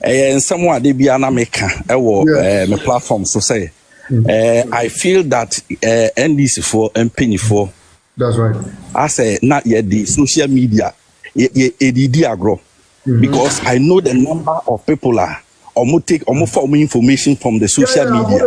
and somewhat they be an American my platform so say I feel that NDC for and penny for. That's right. I say not yet the social media agro because I know the number of people are almost form information from the social media.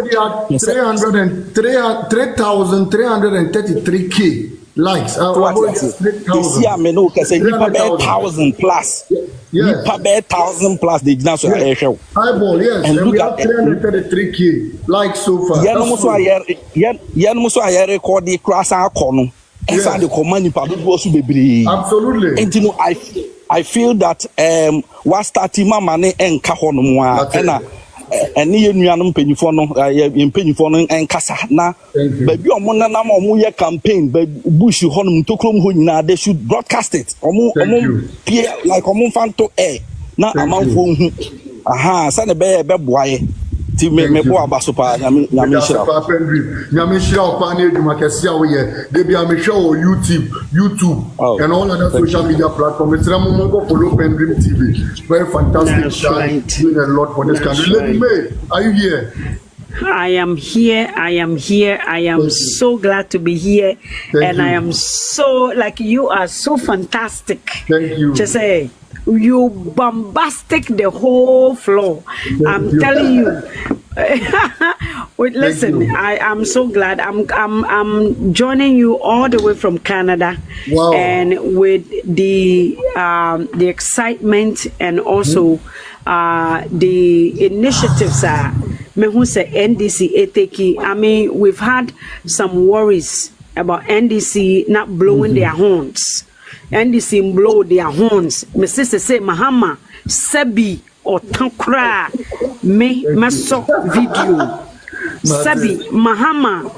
3,333k likes. You see, I mean, okay, say 1,000 plus. Yes. 1,000 plus. They now so eyeball, yes. And look at 333k likes so far. I record the cross our corner. Exactly, command absolutely. And you know, I feel that what starting my money and kahonumwa and you nuanum pennyphone and casa na baby your money campaign but bush you honum to come who they should broadcast it like fan to air now amount for aha send a boy ti me bo abasopa nyame shira opani eduma kese awoye dey be am show YouTube and all other social media platforms. It's Ramongo follow Pendream TV. Very fantastic guy doing a lot for this country. Lady May, are you here? I am here. I am so glad to be here. Thank you. I am so you are so fantastic. Thank you. Just say you bombastic the whole floor. I'm telling you. Wait, listen, I am so glad. I'm joining you all the way from Canada. Wow. And with the excitement and also the initiatives me who say NDC eteki. I mean, we've had some worries about NDC not blowing their horns. NDC blow their horns. My sister say Mahama Sebi or Tankra me saw video. Sebi Mahama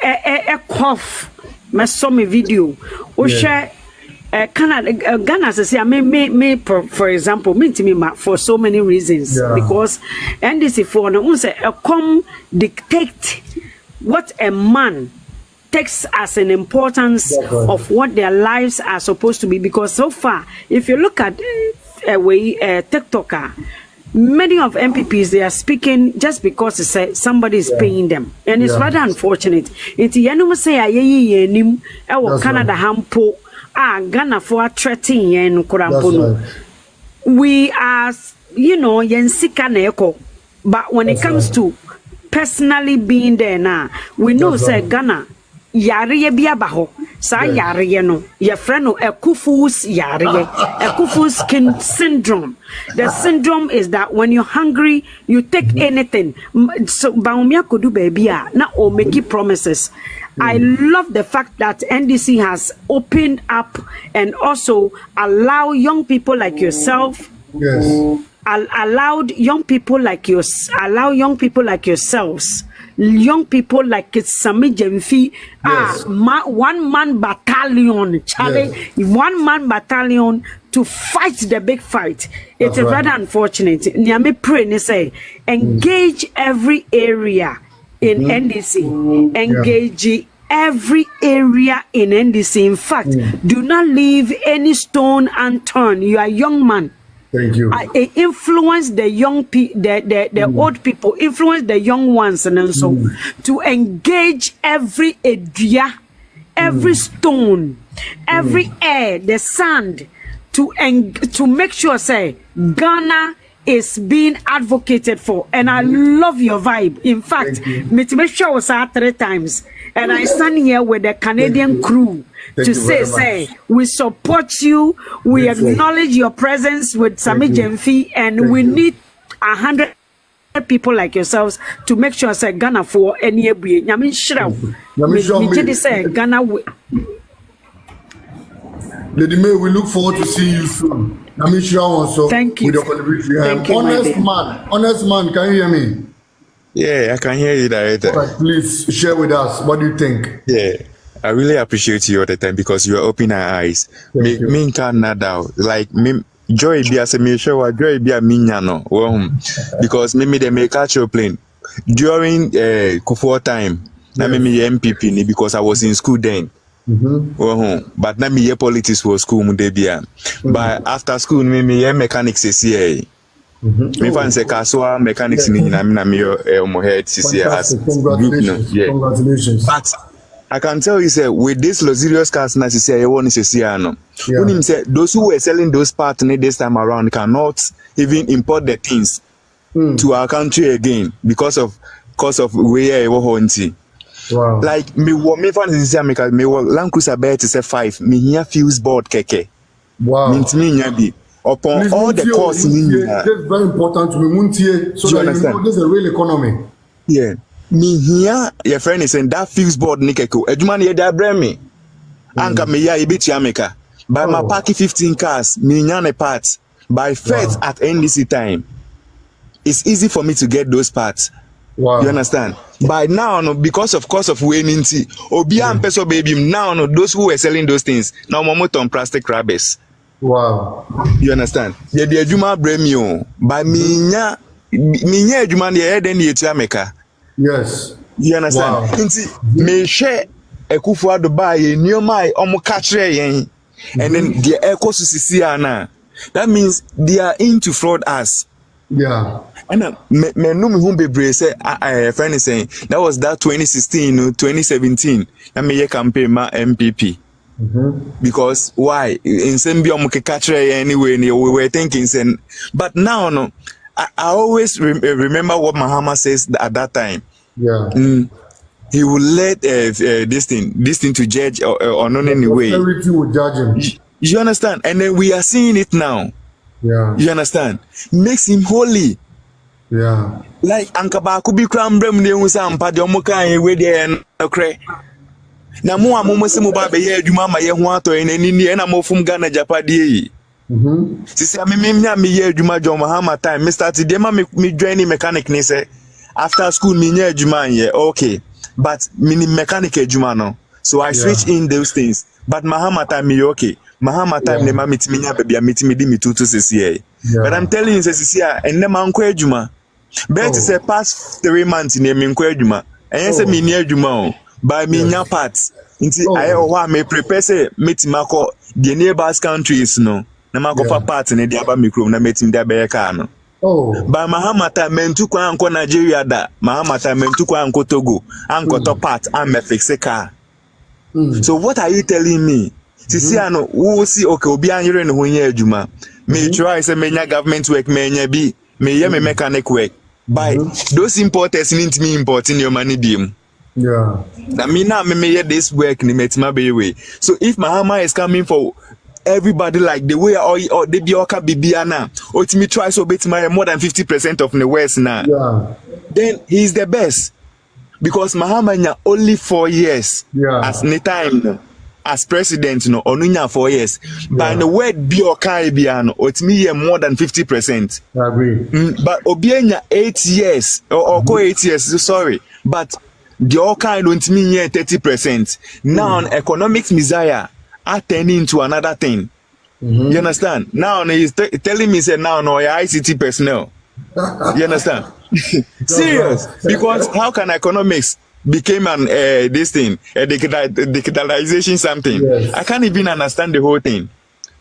a cough me saw me video. Share Canada Ghana say me for example me for so many reasons because NDC for no say come dictate what a man takes as an importance of what their lives are supposed to be, because so far if you look at TikToker, many of MPPs they are speaking just because somebody is paying them, and it's rather unfortunate. It's say Canada hampo Ghana for threatening and Kurampono. We are yensika neko, but when it comes to personally being there now, we know say Ghana yare biabaho sa yare no your friend no Ekufu's yare Ekufu's skin syndrome. The syndrome is that when you're hungry you take anything. So baumia could do baby na o make promises. I love the fact that NDC has opened up and also allow young people like yourself. Yes. Allowed young people like yourselves, young people like Sami Jemfi, one man battalion, Charlie, one man battalion to fight the big fight. It's rather unfortunate. Nyame pray ne say engage every area in NDC, engage every area in NDC. In fact, do not leave any stone unturned. You are a young man. Thank you. Influence the young the old people, influence the young ones, and so to engage every area, every stone, every air, the sand, to make sure say Ghana is being advocated for. And I love your vibe. In fact, me make sure I was 3 times, and I stand here with the Canadian crew. To say, we support you, we acknowledge your presence with Sami Jemfi, and we need 100 people like yourselves to make sure say Ghana for any every nyame shira me say Ghana Lady May, we look forward to seeing you soon. Thank you. With your contribution. Thank you, Honest man, can you hear me? Yeah, I can hear you, Director. All right, please share with us. What do you think? Yeah, I really appreciate you all the time because you are opening our eyes. Me can't now. Like me, joy be as a me show, joy be a minyano. Because me they make actual plane during Kufuor time. Na me MPP because I was in school then. But na me politics for school mudebia. But after school me mechanics CCA. Me fan say kaswa mechanics ni na me head CCA as group no. Yeah. Congratulations. But I can tell you say with this luxurious cars na CCA you want CCA no. When him say those who were selling those parts this time around cannot even import the things to our country again because of where you want. Wow. Like me fan CCA me Land Cruiser bet say 5 me here fuse board keke. Wow. Means me be upon please, all the costs that's very important to me. So that you know this is a real economy. Yeah. Me here, your friend is saying that fuse board nikeko. Ejuma ni da brand me. Anka me ya ibiti America. By my party 15 cars, me nyane parts. By first at NDC time. It's easy for me to get those parts. Wow. You understand? By now, no, because of cost of winning tea, Obian peso baby, now no, those who were selling those things, now momo on plastic rabbits. Wow. You understand? Yeah, the Juma bremio. By minya Juma the head and the America. Yes. You understand? Wow. Me share a kufu to buy a new my catch and then the echo to na. That means they are in to fraud us. Yeah. And me no me whom be say friend is saying that was that 2016 2017 na me campaign ma MPP. Because why in Sembia catch anyway we were thinking saying, but now no I always remember what Mahama says at that time. Yeah. He will let this thing to judge or not anyway. Authority will judge him. You understand? And then we are seeing it now. Yeah. You understand? Makes him holy. Yeah. Like Ankaba could be crambrem de usampa de omoka we there okre. Na mo amomo se mo ba be ye adwuma ma ye ho ato enani ni na mo fum Ghana japade yi. Sisi me ye adwuma John Mahama time me start de ma me join mechanic ni say after school me nye adwuma ye okay but me mechanic adwuma no so I switch in those things but Mahama time me okay Mahama time ne ma metimi nya bia metimi di me tutu sisi but I'm telling you sisi and ne man ko adwuma bet say past 3 months ne me ko adwuma and say me ni adwuma o by me nya parts nti I o me prepare say metima ko the neighbors countries no na ma ko fa part ne dia ba micro na metim da be ka no. By Mahama time mentu kwa anko Nigeria da Mahama time mentu kwa anko Togo anko top part and me fix a car. So what are you telling me? Sisi ano wo si okay obi anyere ne ho nya adwuma me try say menya government work menya bi me ye me mechanic work by those importers need me importing your money dim. Yeah. That mean now me this work ni metima be way. So if Mahama is coming for everybody like the way or they be oka bibiana or to me try so bit my more than 50% of the West now. Yeah. Then he's the best because Mahama only 4 years as the time as president no onunya 4 years. By the word be oka biano or to me more than 50%. I agree. But obienya 8 years or 8 years sorry but the oka don't mean 30%. Now economics messiah are turning into another thing. You understand? Now he's telling me say now no ICT personnel. You understand? Serious? Because how can economics became an this thing a digitalization something? Yes. I can't even understand the whole thing.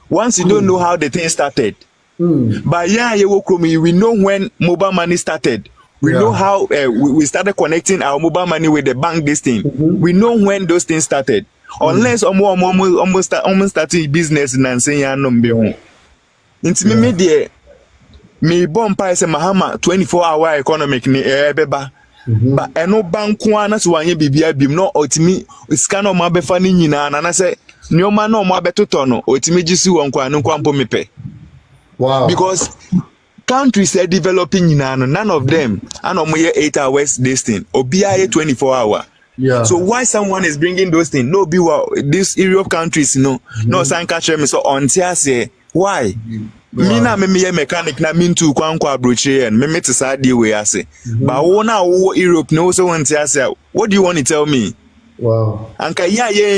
Once you don't know how the thing started. But we know when mobile money started. We know how we started connecting our mobile money with the bank this thing. We know when those things started. Unless almost starting business and saying ya no be home. Inti me there me bomb price Mahama 24-hour economic ni beba. But eno bank na so anye bibia bim no otimi scan o ma befa ni nyina na say nyoma na o ma betoto no otimi gisi won kwa no kwampo mepe. Wow. Because countries are developing none of them and 8 hours this thing or BIA 24 hour. Yeah. So why someone is bringing those things? No, be this Europe countries, no sign catch me so on say why? Me na me mechanic na mean to kwankwa broche and me to sad deal we ase. But Europe no so want to what do you want to tell me? Wow. Anka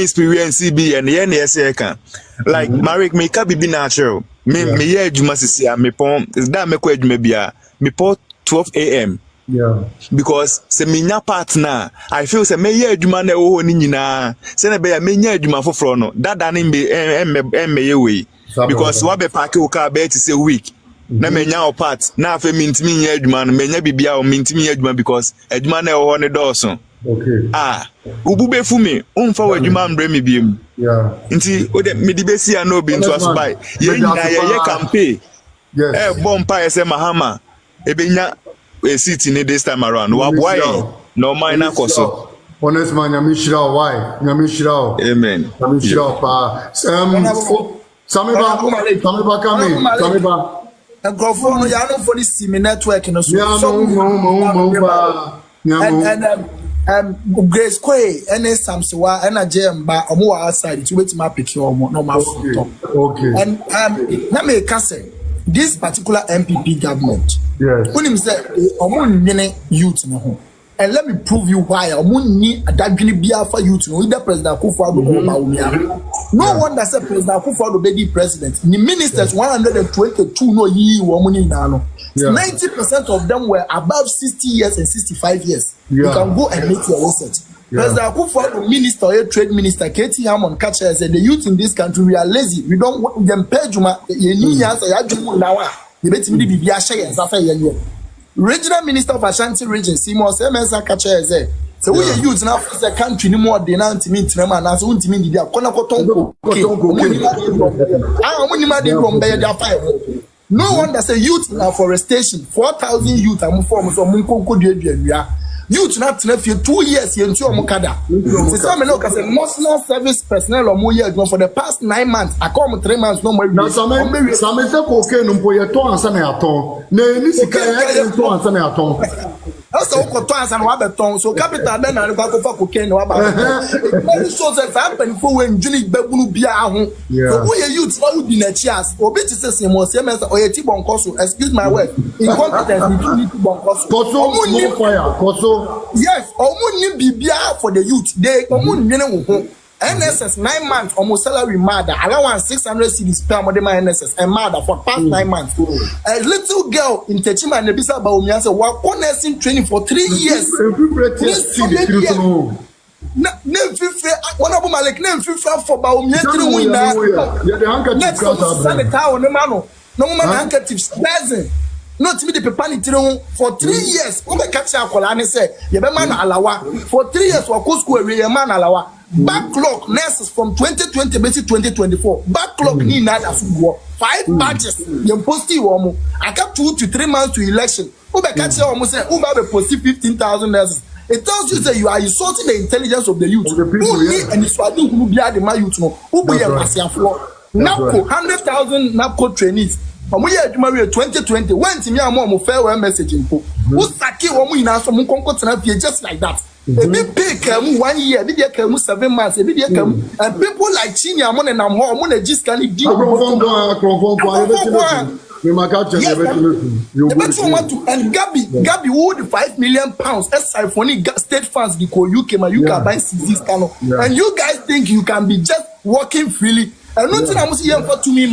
experience be and say can. Like Malik me ka be natural. Me ye adwuma sisi me pon is that me kwa adwuma bia me pon 12 a.m. Yeah. Because se minya partner I feel se me ye adwuma na wo ni nyina se na be ya me nya adwuma foforo no dada ni be em ye we. Because what be park o car be say week na menya o part na afa mintimi nya adwuma no menya bibia o mintimi nya adwuma because adwuma na ho ne dawson. Okay. Ubu be fu me umfa wa adwuma mbre me biem. Yeah. Nti o de me di be sia no be nto aso bai ye nyina ye campaign. Yes. Bompa ese mahama ebenya a seat in this time around. Why no minor koso. Honest man, Nyamishira, why? Nyamishira. Amen. Nyamishira pa. Samiba coming. Samiba. And go for ya no for this network no so. And Grace Quay and Samsiwa and a gem by a more outside to wait my picture or no my Okay. And let me say this particular MPP government. Yes. When him say youth no. And let me prove you why need a dadgini bia for youth no either President Akufo-Addo or Bawumia. No wonder say President Akufo-Addo be the president. The ministers 122 no yi womuni nano. 90% of them were above 60 years and 65 years. You can go and make your research. President Akufo-Addo minister or trade minister Katie Hammond catcher said the youth in this country we are lazy. We don't want them pay juma ye answer ya jumu nawa. You bet me be bia share zafa ye. Regional Minister of Ashanti Region, Seymour Semensa Kacha is so we use now for the country no more than anti-mint and as untimid the Konakoton. No one that's a youth in afforestation, 4,000 youth and forms of Munko. Youth not to 2 years in Mokada. Some look as a national service personnel or more for the past 9 months. I come 3 months no more. Now, some cocaine no to answer that's all cotons and wabaton. So capital then I go for cocaine or about it. Shows that happen for when Julie Bebu Bia. So we youth would be a chance or better say more semester or a T-bon coso. Excuse my word. Incompetence you need to bon coso. Yes, or be bia for the youth. They NSS 9 months almost salary mother allowance 600 cedis per month NSS and mother for past 9 months. A little girl in Techima and Nebisa Bawumia said while nursing training for 3 years. One of Malik name for Bawumia no man handkerchiefs present. Not me the pepani for 3 years. Ube catch a colane say, Yebeman alawa. For 3 years, Wakusku man alawa. Backlog nurses from 2020 to 2024. Backlog ni nada fugo. 5 batches. You posti womu. I kept 2 to 3 months to election. Ube catch a woman say, Ube be posti 15,000 nurses. It tells you that you are insulting the intelligence of the youth. And it's why you be the my youth no. Ube ye pasia floor. NAPCO 100,000 NAPCO trainees. We had 2020 when to me a more farewell message in po. Who saki woman in so mun just like that. A big pay 1 year, big year 7 months, a big year and people like Chinya Mon and I'm home just can deal. And Gabby would 5 million pounds as Siphonic state funds because UK buy CZs and you guys think you can be just walking freely. And nothing I'm saying for to me,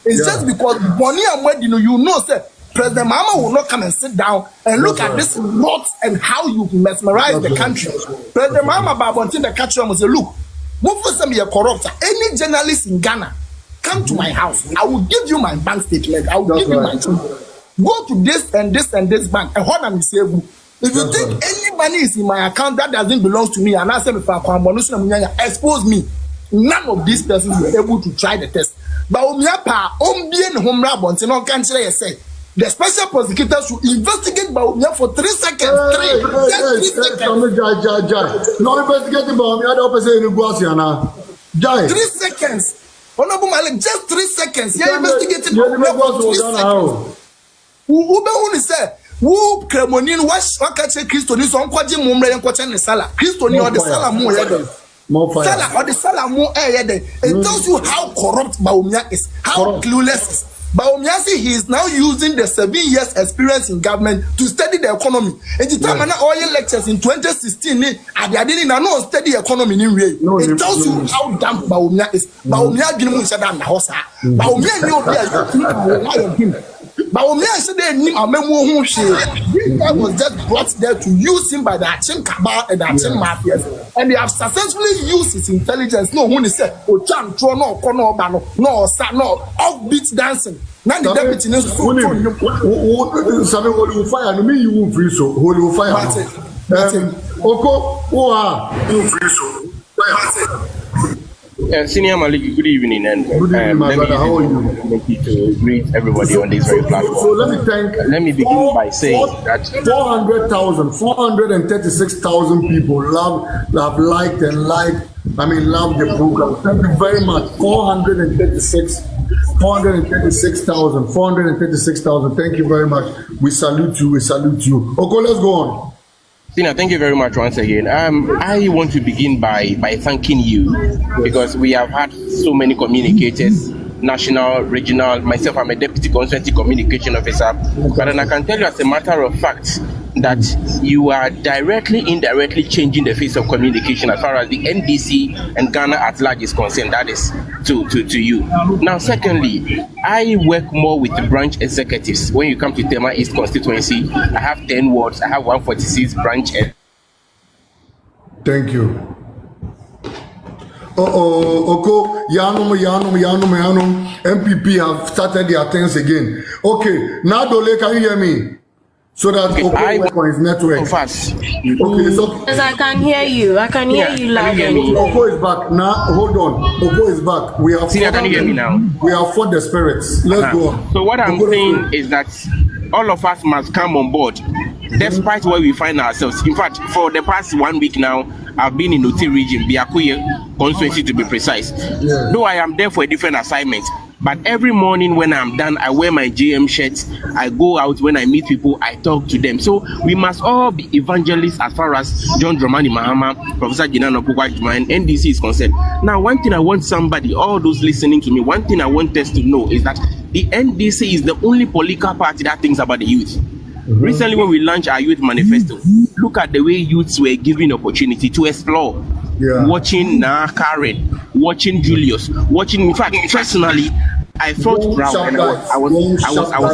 it's just because money and wedding, you know, sir. President Mama will not come and sit down and look at this lot and how you mesmerize the country. President Mama Babontin the catcher will say, look, move for some corrupt. Any journalist in Ghana, come to my house. I will give you my bank statement. I will give you my truth. Go to this and this and this bank and what I'm saying. If you think any money is in my account that doesn't belong to me, and I say if I expose me. None of these persons were able to try the test. But the special prosecutors should investigate Bawumia for 3 seconds. 3 seconds. 3 seconds. Honorable Malik, just 3 seconds. Yeah, investigated. Who say, who Cremonin, what catch a Christoni, so I'm quite Mumbre and Quachan Sala. Christoni or the Salamu. Sala or the Salamu. It tells you how corrupt Baumia is, how clueless is. Baumia, he is now using the 7 years experience in government to study the economy. And the time oil lectures in 2016, I didn't know study economy in real. It tells you how damn Baumia is. Baumia didn't want to shut down the house. Baumia knew Baumia said they knew a memo who she was just brought there to use him by the Achim Cabal and the Achim Mafias. And they have successfully used his intelligence. No one said, oh, Chan, no, Kono, Bano, no, offbeat dancing. Now the deputy knows so. Something will fire, no, me, you won't free so. Who will fire? Oko, who are you free so? Senior Malik, good evening, and good evening, my brother. How are you? To greet everybody on this very platform. So let me begin by saying that 436,000 people have liked and love the program. Thank you very much. 436,000. Thank you very much. We salute you. Okay, let's go on. Sina, thank you very much once again. I want to begin by thanking you because we have had so many communicators, national, regional. Myself, I'm a deputy constituency communication officer, but then I can tell you as a matter of fact that you are directly, indirectly changing the face of communication as far as the NDC and Ghana at large is concerned. That is to you. Now, secondly, I work more with the branch executives. When you come to Tema East constituency, I have 10 wards, I have 146 branch. Thank you. Oko, Yanum. MPP have started their things again. Okay, now Dole, can you hear me? So that Oko work on his network. Fast. Okay, so yes, I can hear you. I can hear you loud. Oko is back. Now, hold on. Oko is back. We have can you hear me now? We have fought the spirits. Let's go on. So what I'm saying is that all of us must come on board, despite where we find ourselves. In fact, for the past 1 week now, I've been in Uti region, Biakuye constituency to be precise. Yeah. Though I am there for a different assignment, but every morning when I'm done, I wear my JM shirts. I go out when I meet people, I talk to them. So we must all be evangelists as far as John Dramani Mahama, Professor Jinano Pugwajima, and NDC is concerned. Now, one thing I want somebody, all those listening to me, one thing I want us to know is that the NDC is the only political party that thinks about the youth. Recently, when we launched our Youth Manifesto, look at the way youths were given opportunity to explore. Yeah. Watching Karen, watching Julius, watching. In fact, personally, I felt proud, and I was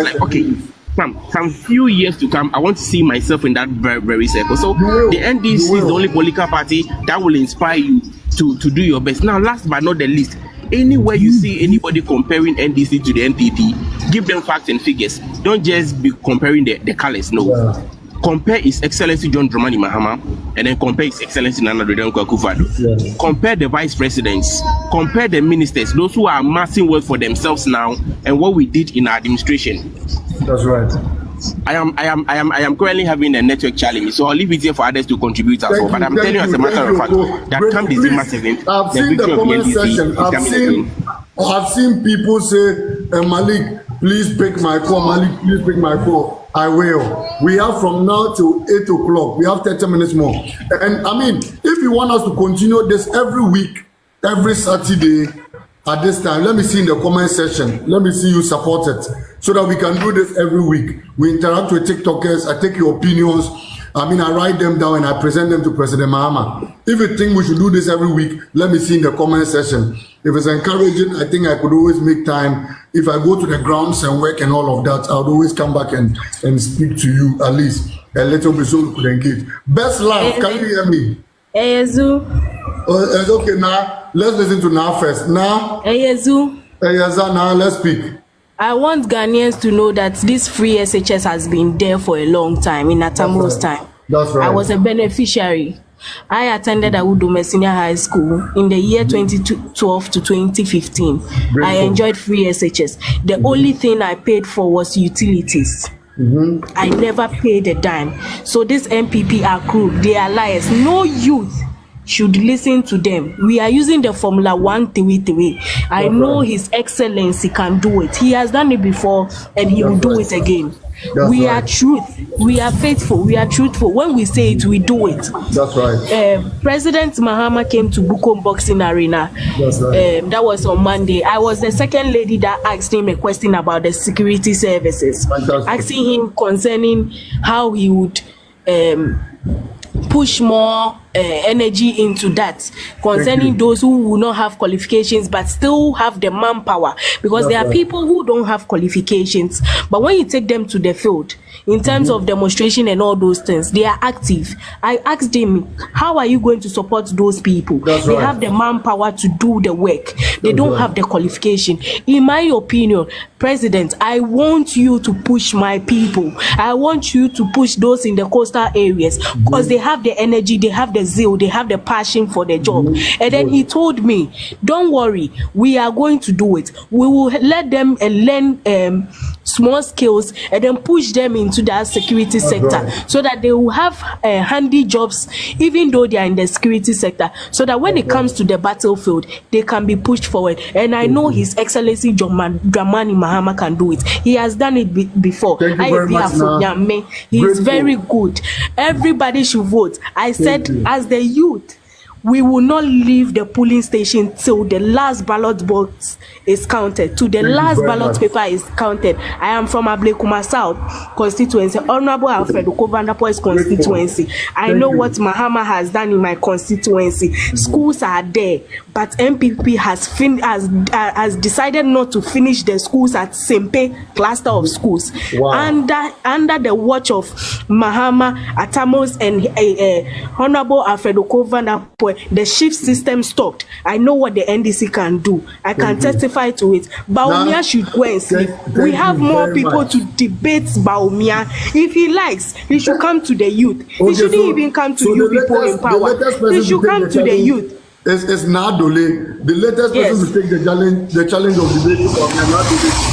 like, okay, some few years to come, I want to see myself in that very circle. So the NDC is the only political party that will inspire you to do your best. Now, last but not the least, anywhere you see anybody comparing NDC to the NPP, give them facts and figures. Don't just be comparing the colors. No. Yeah. Compare His Excellency John Dramani Mahama and then compare His Excellency Nana Redonko Akufo-Addo. Yeah. Compare the vice presidents, compare the ministers, those who are amassing wealth for themselves now, and what we did in our administration. That's right. I am currently having a network challenge, so I'll leave it here for others to contribute as well. But I'm telling you as a matter of fact that come December 7th, I've seen the comment section. I've seen people say, Malik, please pick my call. Malik, please pick my call. I will. We have from now till 8 o'clock. We have 30 minutes more. And I mean, if you want us to continue this every week, every Saturday at this time, let me see in the comment section. Let me see you support it so that we can do this every week. We interact with TikTokers. I take your opinions. I mean, I write them down and I present them to President Mahama. If you think we should do this every week, let me see in the comment section. If it's encouraging, I think I could always make time. If I go to the grounds and work and all of that, I would always come back and speak to you at least a little bit so we could engage. Best life, can you hear me? Eyezu. It's okay now. Let's listen to now first. Now. Eyezu. Now let's speak. I want Ghanaians to know that this free SHS has been there for a long time, in Atamo's time. That's right. I was a beneficiary. I attended Awudome Senior High School in the year 2012 to 2015. I enjoyed free SHS. The only thing I paid for was utilities. I never paid a dime. So this MPP are crook. They are liars. No youth should listen to them. We are using the Formula 1 3. I know His Excellency can do it. He has done it before and he will do it again. We are truth. We are faithful. We are truthful. When we say it, we do it. That's right. President Mahama came to Bukom Boxing Arena. That's right. That was on Monday. I was the second lady that asked him a question about the security services. Fantastic. Asking him concerning how he would push more energy into that concerning those who will not have qualifications but still have the manpower, because there are people who don't have qualifications, but when you take them to the field in terms of demonstration and all those things, they are active. I asked him, how are you going to support those people? They have the manpower to do the work. They don't have the qualification. In my opinion, President, I want you to push my people. I want you to push those in the coastal areas because they have the energy, they have the zeal, they have the passion for the job. And then he told me, don't worry, we are going to do it. We will let them learn small skills and then push them into that security sector so that they will have handy jobs even though they are in the security sector, so that when it comes to the battlefield, they can be pushed forward. And I know His Excellency Dramani Mahama can do it. He has done it before. Thank you very much. He is very good. Everybody should vote. I said, as the youth, we will not leave the polling station till the last ballot box is counted, till the last ballot paper is counted. I am from Ablekuma South constituency, Honorable Alfredo Kovandapo's constituency. I know what Mahama has done in my constituency. Schools are there, but NPP has decided not to finish the schools at Sempe cluster of schools. Under the watch of Mahama, Atamos, and Honorable Alfredo Kovandapo, the shift system stopped. I know what the NDC can do. I can testify to it. Baumia should go and sleep. We have more people to debate Baumia. If he likes, he should come to the youth. He shouldn't even come to you people in power. He should come to the youth. It's Nadole, the latest person to take the challenge of debate.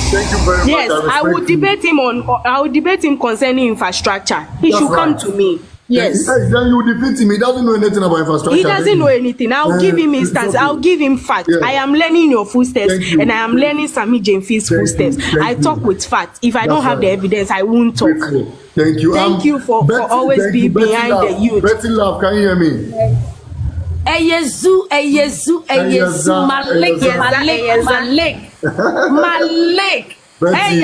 Thank you very much. Yes, I will debate him concerning infrastructure. He should come to me. Yes. Then you defeat him. He doesn't know anything about infrastructure. He doesn't know anything. I'll give him instance. I'll give him facts. I am learning your footsteps and I am learning Sammy Jemfi's footsteps. I talk with facts. If I don't have the evidence, I won't talk. Thank you. Thank you for always being behind the youth. Betty Love, can you hear me? Eyezu, Malik. Hey,